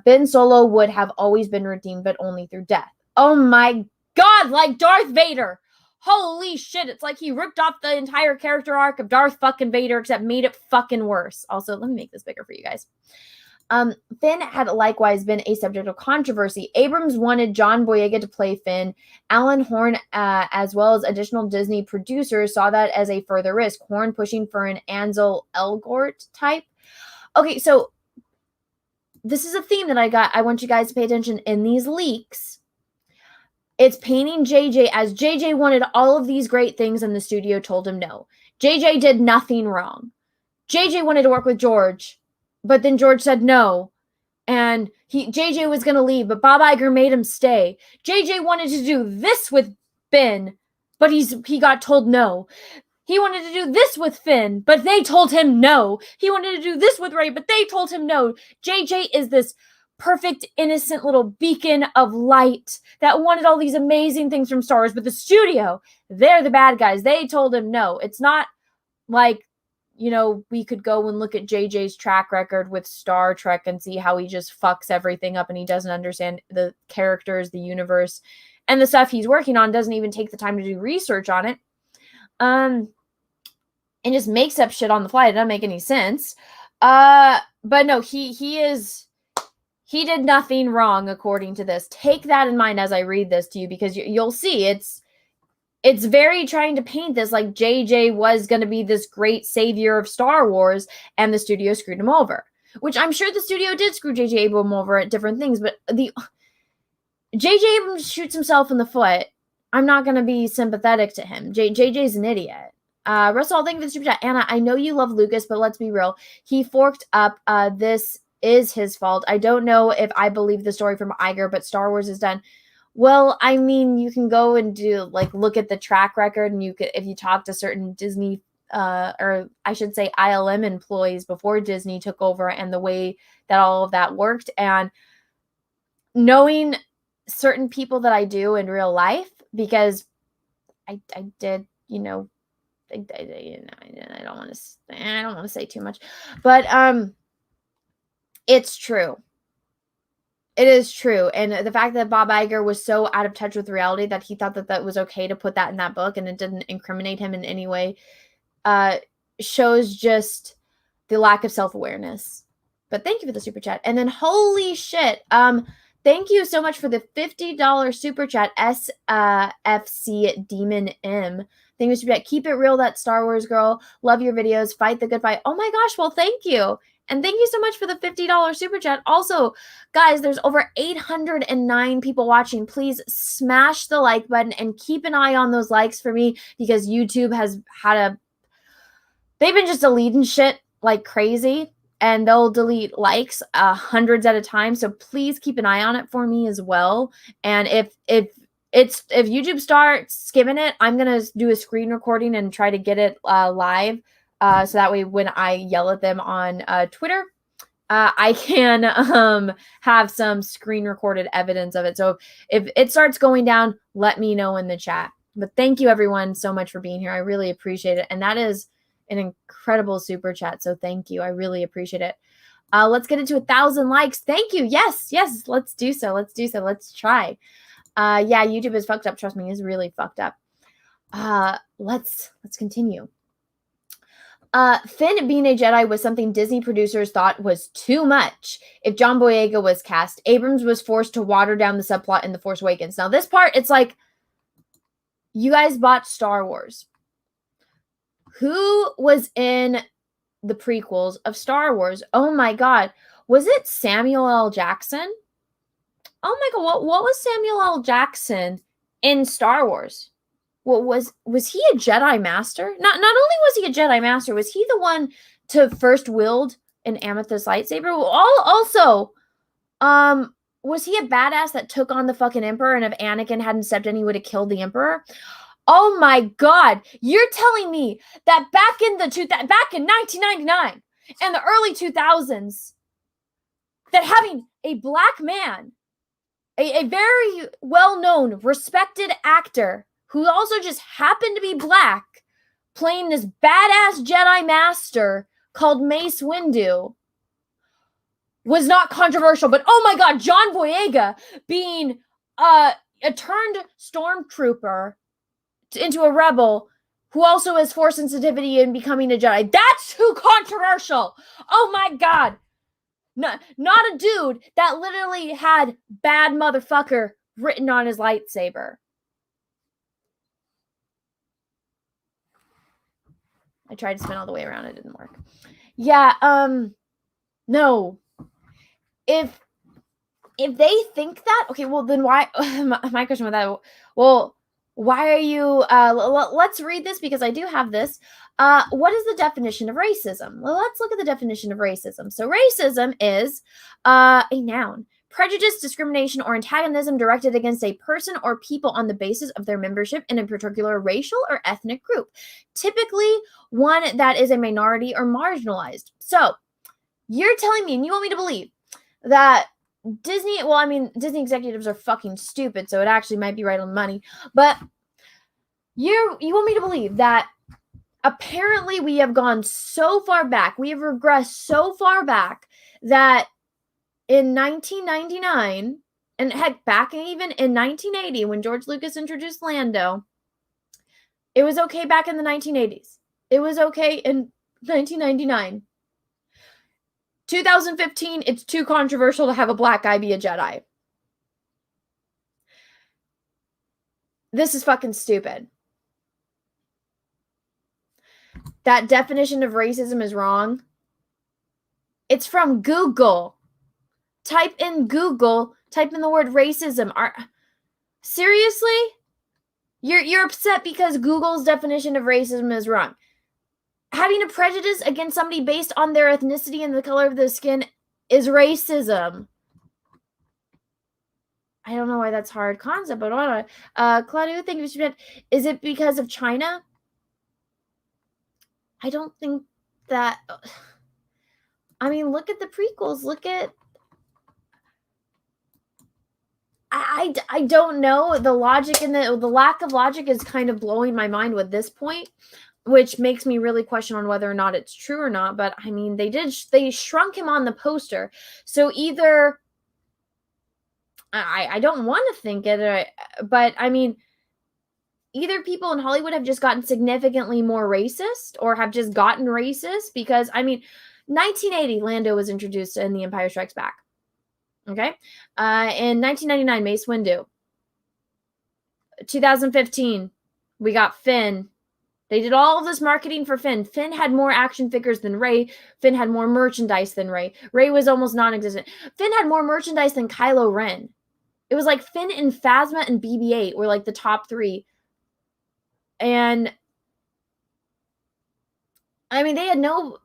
Speaker 6: Ben Solo would have always been redeemed, but only through death. Oh my God, like Darth Vader. Holy shit, it's like he ripped off the entire character arc of Darth fucking Vader, except made it fucking worse. Also, let me make this bigger for you guys. Finn had likewise been a subject of controversy. Abrams wanted John Boyega to play Finn. Alan Horn, as well as additional Disney producers, saw that as a further risk. Horn pushing for an Ansel Elgort type. Okay, so this is a theme that I want you guys to pay attention in these leaks. It's painting JJ as JJ wanted all of these great things and the studio told him no. JJ did nothing wrong. JJ wanted to work with George, but then George said no. And JJ was going to leave, but Bob Iger made him stay. JJ wanted to do this with Ben, but he got told no. He wanted to do this with Finn, but they told him no. He wanted to do this with Rey, but they told him no. JJ is this perfect, innocent little beacon of light that wanted all these amazing things from Star Wars, but the studio, they're the bad guys. They told him no. It's not like, you know, we could go and look at JJ's track record with Star Trek and see how he just fucks everything up and he doesn't understand the characters, the universe, and the stuff he's working on, doesn't even take the time to do research on it. And just makes up shit on the fly. It doesn't make any sense. But no, he did nothing wrong according to this. Take that in mind as I read this to you, because you'll see it's very trying to paint this like JJ was going to be this great savior of Star Wars and the studio screwed him over, which I'm sure the studio did screw JJ Abrams over at different things, but the JJ Abrams shoots himself in the foot. I'm not going to be sympathetic to him. JJ's an idiot. Russell, thank you for the super chat. Anna, I know you love Lucas, but let's be real. He forked up. This is his fault. I don't know if I believe the story from Iger, but Star Wars is done. Well, I mean, you can go and look at the track record, and you could, if you talk to certain Disney, or I should say ILM employees before Disney took over, and the way that all of that worked, and knowing certain people that I do in real life, because I did, you know, I don't want to say too much, but it's true. It is true. And the fact that Bob Iger was so out of touch with reality that he thought that that was okay to put that in that book and it didn't incriminate him in any way shows just the lack of self-awareness. But thank you for the super chat. And then holy shit, thank you so much for the $50 super chat, SFC Demon M. Thank you, super chat. Keep it real, that Star Wars girl. Love your videos. Fight the good fight. Oh my gosh, well, thank you. And thank you so much for the $50 super chat. Also, guys, there's over 809 people watching. Please smash the like button and keep an eye on those likes for me, because YouTube has had they've been just deleting shit like crazy, and they'll delete likes hundreds at a time. So please keep an eye on it for me as well. And if YouTube starts skimming it, I'm going to do a screen recording and try to get it live. So that way when I yell at them on Twitter, I can have some screen recorded evidence of it. So if it starts going down, let me know in the chat. But thank you everyone so much for being here. I really appreciate it. And that is an incredible super chat. So thank you. I really appreciate it. Let's get into 1,000 likes. Thank you. Yes, let's do so. Let's try. Yeah, YouTube is fucked up. Trust me, it's really fucked up. Let's continue. Finn being a Jedi was something Disney producers thought was too much. If John Boyega was cast, Abrams was forced to water down the subplot in The Force Awakens. Now, this part, it's like, you guys bought Star Wars. Who was in the prequels of Star Wars? Oh my God. Was it Samuel L. Jackson? Oh my God. What was Samuel L. Jackson in Star Wars? Well, was he a Jedi Master? Not only was he a Jedi Master, was he the one to first wield an amethyst lightsaber? Also, was he a badass that took on the fucking Emperor, and if Anakin hadn't stepped in, he would have killed the Emperor? Oh my God! You're telling me that back in 1999 and the early 2000s, that having a black man, a very well-known, respected actor, who also just happened to be black, playing this badass Jedi Master called Mace Windu, was not controversial. But oh my God, John Boyega being a turned stormtrooper into a rebel who also has Force sensitivity and becoming a Jedi. That's too controversial. Oh my God. Not a dude that literally had bad motherfucker written on his lightsaber. I tried to spin all the way around. It didn't work. Yeah, no. If they think that, okay, well, then why, my question with that, well, why are you, let's read this because I do have this. What is the definition of racism? Well, let's look at the definition of racism. So racism is a noun prejudice, discrimination, or antagonism directed against a person or people on the basis of their membership in a particular racial or ethnic group, typically one that is a minority or marginalized. So you're telling me, and you want me to believe, that Disney, well, I mean, Disney executives are fucking stupid, so it actually might be right on the money, but you want me to believe that apparently we have gone so far back, we have regressed so far back that in 1999, and heck, back even in 1980, when George Lucas introduced Lando, it was okay back in the 1980s. It was okay in 1999. 2015, it's too controversial to have a black guy be a Jedi. This is fucking stupid. That definition of racism is wrong. It's from Google. Type in Google, type in the word racism. Seriously? You're upset because Google's definition of racism is wrong. Having a prejudice against somebody based on their ethnicity and the color of their skin is racism. I don't know why that's a hard concept, but why not? Claudio, thank you for that. Is it because of China? I don't think that. I mean, look at the prequels. Look at. I don't know. The logic and the lack of logic is kind of blowing my mind with this point, which makes me really question on whether or not it's true or not. But I mean, they shrunk him on the poster. So either I don't want to think it, but I mean, either people in Hollywood have just gotten significantly more racist or have just gotten racist because, I mean, 1980, Lando was introduced in The Empire Strikes Back. Okay. In 1999, Mace Windu. 2015, we got Finn. They did all of this marketing for Finn. Finn had more action figures than Rey. Finn had more merchandise than Rey. Rey was almost non-existent. Finn had more merchandise than Kylo Ren. It was like Finn and Phasma and BB-8 were like the top three. And I mean, they had no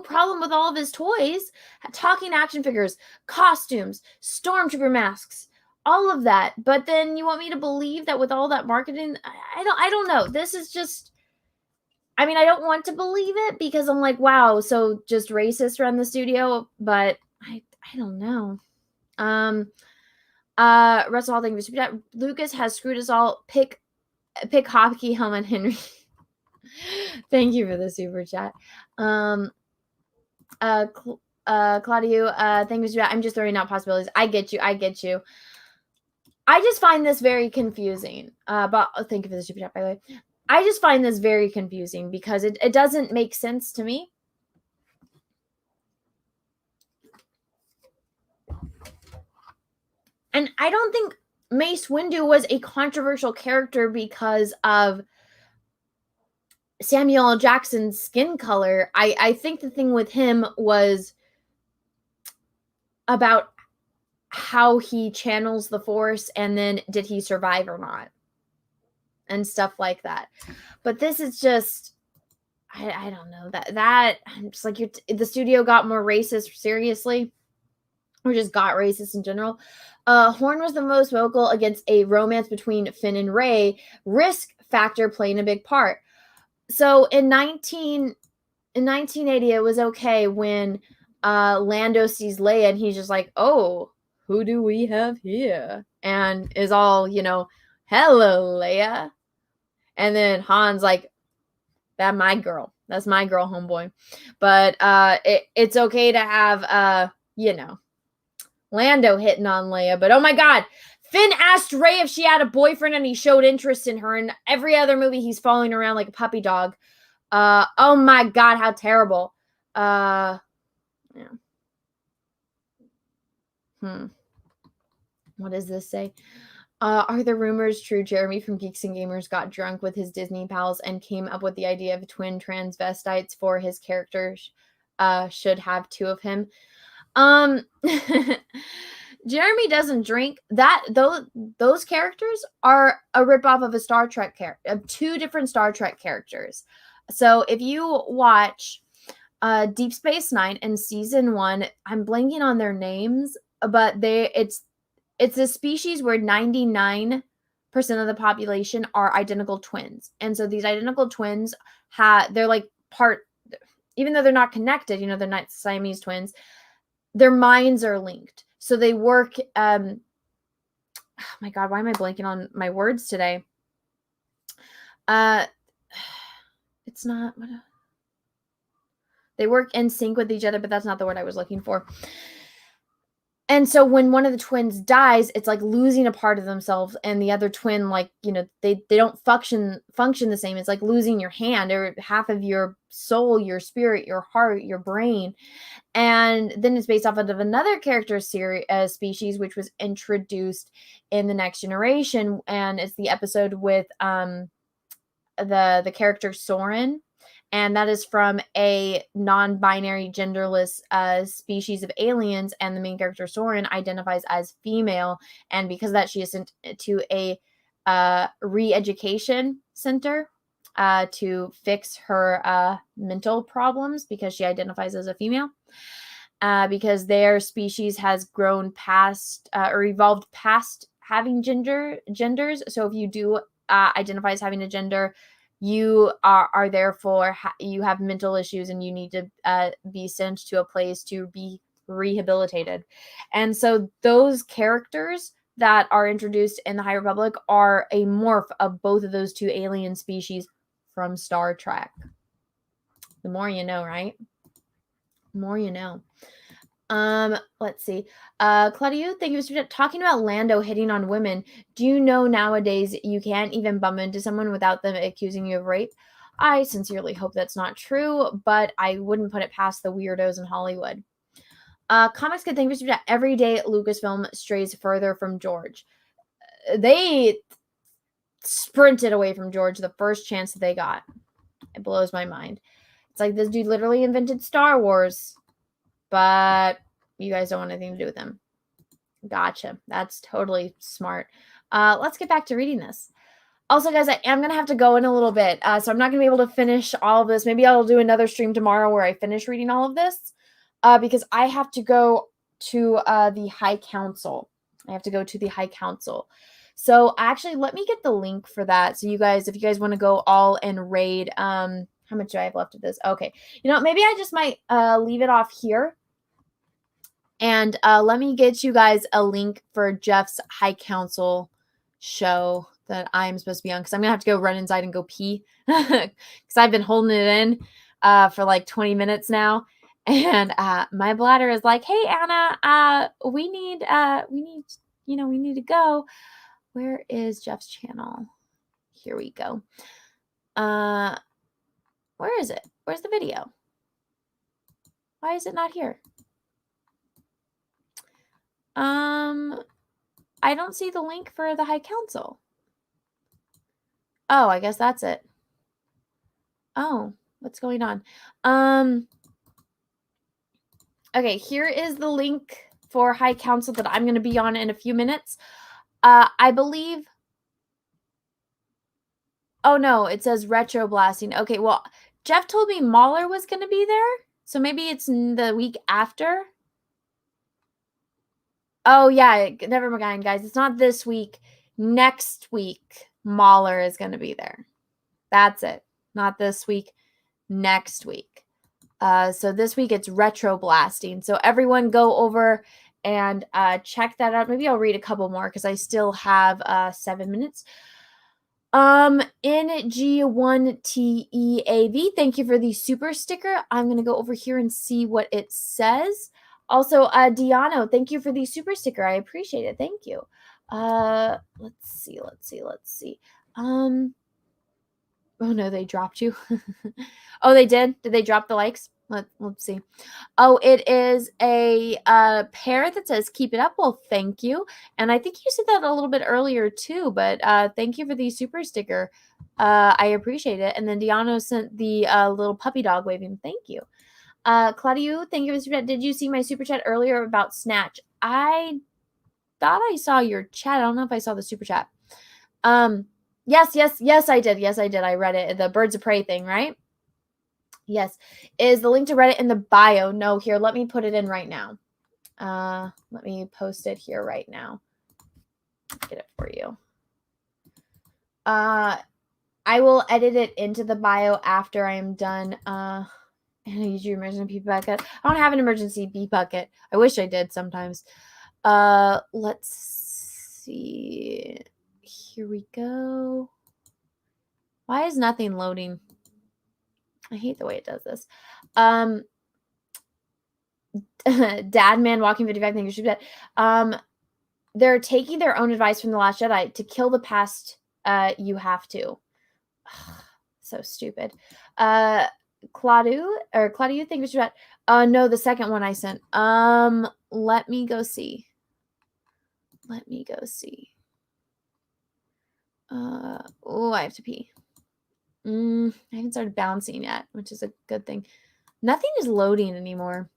Speaker 6: problem with all of his toys, talking action figures, costumes, stormtrooper masks, all of that. But then you want me to believe that with all that marketing, I don't know. This is just, I mean, I don't want to believe it because I'm like, wow, so just racist around the studio, but I don't know. Russell Hall, thank you for that. Lucas has screwed us all. Pick hockey helmet, Henry. Thank you for the super chat. Claudio, thank you for that. I'm just throwing out possibilities. I get you. I just find this very confusing. But thank you for the super chat, by the way. I just find this very confusing because it doesn't make sense to me. And I don't think Mace Windu was a controversial character because of Samuel L. Jackson's skin color. I think the thing with him was about how he channels the Force and then did he survive or not and stuff like that. But this is just, I don't know, that I'm just like, the studio got more racist, seriously, or just got racist in general. Horn was the most vocal against a romance between Finn and Rey, risk factor playing a big part. So in 1980, it was okay when Lando sees Leia and he's just like, oh, who do we have here? And is all, hello, Leia. And then Han's like, that's my girl, homeboy. But it's okay to have, Lando hitting on Leia. But oh my God, Finn asked Rey if she had a boyfriend and he showed interest in her. In every other movie, he's following around like a puppy dog. Oh my God, how terrible. Yeah. What does this say? Are the rumors true? Jeremy from Geeks and Gamers got drunk with his Disney pals and came up with the idea of twin transvestites for his characters. Should have two of him. Jeremy doesn't drink. Those characters are a ripoff of a Star Trek character, of two different Star Trek characters. So if you watch Deep Space Nine and season 1, I'm blanking on their names. but it's a species where 99% of the population are identical twins. And so these identical twins they're like part, even though they're not connected, they're not Siamese twins, their minds are linked. So they work, oh my God, why am I blanking on my words today? It's not, they work in sync with each other, but that's not the word I was looking for. And so when one of the twins dies, it's like losing a part of themselves, and the other twin, like, they don't function the same. It's like losing your hand or half of your soul, your spirit, your heart, your brain. And then it's based off of another character species, which was introduced in The Next Generation. And it's the episode with the character Soren. And that is from a non-binary, genderless species of aliens. And the main character, Soren, identifies as female. And because of that, she is sent to a re-education center to fix her mental problems because she identifies as a female. Because their species has grown past or evolved past having genders. So if you do identify as having a gender, you are therefore you have mental issues and you need to be sent to a place to be rehabilitated. And so those characters that are introduced in the High Republic are a morph of both of those two alien species from Star Trek. The more you know, right? The more you know. Let's see. Claudio, thank you for talking about Lando hitting on women. Do you know nowadays you can't even bump into someone without them accusing you of rape? I sincerely hope that's not true, but I wouldn't put it past the weirdos in Hollywood. Comics Kid, thank you for every day Lucasfilm strays further from George. They sprinted away from George the first chance that they got. It blows my mind. It's like this dude literally invented Star Wars, but you guys don't want anything to do with him. Gotcha. That's totally smart. Let's get back to reading this. Also, guys, I am going to have to go in a little bit, so I'm not going to be able to finish all of this. Maybe I'll do another stream tomorrow where I finish reading all of this, because I have to go to the High Council. I have to go to the High Council. So actually, let me get the link for that. So you guys, if you guys want to go all and raid, how much do I have left of this? Okay. Maybe I just might leave it off here. And let me get you guys a link for Jeff's High Council show that I'm supposed to be on, because I'm going to have to go run inside and go pee because I've been holding it in for like 20 minutes now. And my bladder is like, hey, Anna, we need to go. Where is Jeff's channel? Here we go. Where is it? Where's the video? Why is it not here? I don't see the link for the High Council. Oh, I guess that's it. Oh, what's going on? Okay, here is the link for High Council that I'm going to be on in a few minutes. I believe. Oh no, it says retro blasting. Okay, well, Jeff told me Mahler was going to be there, so maybe it's the week after. Oh, yeah. Never mind, guys. It's not this week. Next week, Mahler is going to be there. That's it. Not this week. Next week. So this week, it's retro blasting. So everyone go over and check that out. Maybe I'll read a couple more because I still have 7 minutes. NG1TEAV, thank you for the super sticker. I'm going to go over here and see what it says. Also, Diano, thank you for the super sticker. I appreciate it. Thank you. Let's see. Oh no, they dropped you. Oh, they did? Did they drop the likes? Let's see. Oh, it is a pair that says keep it up. Well, thank you. And I think you said that a little bit earlier too, but thank you for the super sticker. I appreciate it. And then Diano sent the little puppy dog waving. Thank you. Claudio, thank you for the super chat. Did you see my super chat earlier about Snatch? I thought I saw your chat. I don't know if I saw the super chat. Yes, I did. Yes, I did. I read it. The Birds of Prey thing, right? Yes. Is the link to Reddit in the bio? No, here, let me put it in right now. Let me post it here right now. Get it for you. I will edit it into the bio after I am done. And I use your emergency beep bucket. I don't have an emergency beep bucket. I wish I did sometimes. Let's see. Here we go. Why is nothing loading? I hate the way it does this. Dad man walking 55 things you should. They're taking their own advice from The Last Jedi. To kill the past, you have to. So stupid. Claudio, think we should bet. No, the second one I sent. Let me go see. Oh, I have to pee. I haven't started bouncing yet, which is a good thing. Nothing is loading anymore.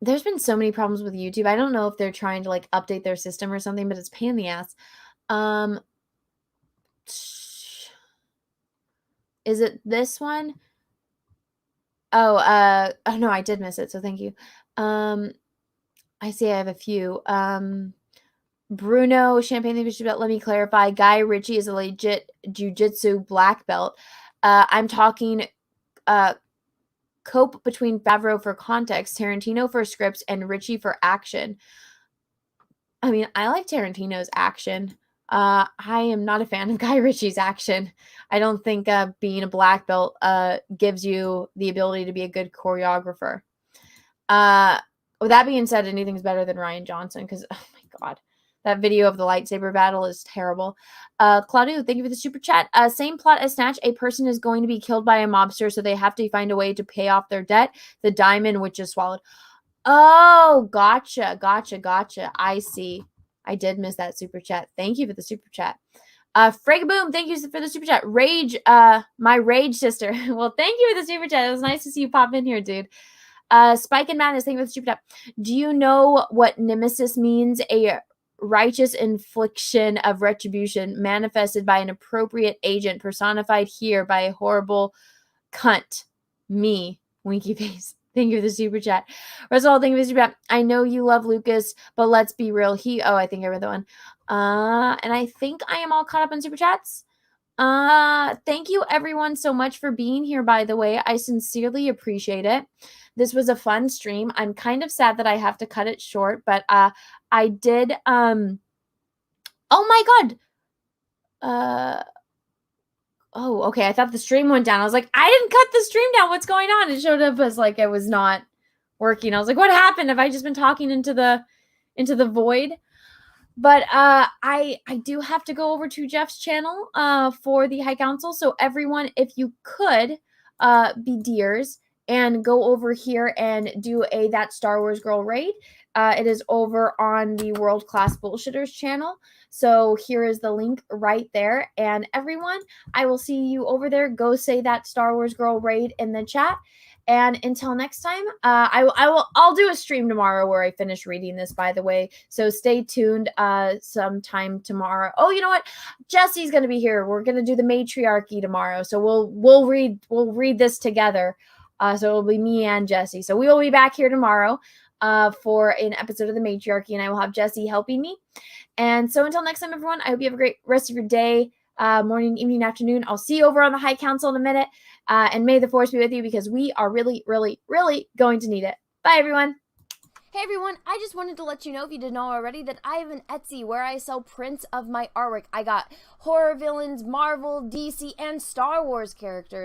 Speaker 6: There's been so many problems with YouTube. I don't know if they're trying to like update their system or something, but it's a pain in the ass. Is it this one? Oh no, I did miss it, so thank you. I see I have a few. Bruno Champagne, let me clarify. Guy Ritchie is a legit jujitsu black belt. I'm talking cope between Favreau for context, Tarantino for scripts, and Ritchie for action. I mean, I like Tarantino's action. I am not a fan of Guy Ritchie's action. I don't think being a black belt gives you the ability to be a good choreographer. With that being said, anything's better than Ryan Johnson because, oh my God, that video of the lightsaber battle is terrible. Claudio, thank you for the super chat. Same plot as Snatch. A person is going to be killed by a mobster, so they have to find a way to pay off their debt. The diamond, which is swallowed. Oh, gotcha. I see. I did miss that super chat. Thank you for the super chat. Fragaboom, thank you for the super chat. Rage, my Rage sister. Well, thank you for the super chat. It was nice to see you pop in here, dude. Spike and Madness, thank you for the super chat. Do you know what nemesis means? A righteous infliction of retribution manifested by an appropriate agent, personified here by a horrible cunt. Me, winky face. Thank you for the super chat. Russell, thank you for the super chat. I know you love Lucas, but let's be real. I think I read that one. And I think I am all caught up on super chats. Thank you everyone so much for being here, by the way. I sincerely appreciate it. This was a fun stream. I'm kind of sad that I have to cut it short, but I did oh my God. Oh, okay. I thought the stream went down. I was like, I didn't cut the stream down. What's going on? It showed up as like it was not working. I was like, what happened? Have I just been talking into the void? But I do have to go over to Jeff's channel for the High Council. So everyone, if you could be dears and go over here and do a That Star Wars Girl raid. It is over on the World Class Bullshitters channel. So here is the link right there. And everyone, I will see you over there. Go say That Star Wars Girl raid in the chat. And until next time, I'll do a stream tomorrow where I finish reading this, by the way. So stay tuned sometime tomorrow. Oh, you know what? Jesse's gonna be here. We're gonna do the matriarchy tomorrow. So we'll read this together. So it'll be me and Jesse. So we will be back here tomorrow for an episode of the matriarchy, and I will have Jesse helping me. And so until next time, everyone, I hope you have a great rest of your day, morning, evening, afternoon. I'll see you over on the High Council in a minute. And may the force be with you because we are really, really, really going to need it. Bye, everyone.
Speaker 12: Hey everyone, I just wanted to let you know, if you didn't know already, that I have an Etsy where I sell prints of my artwork. I got horror villains, Marvel, DC, and Star Wars characters.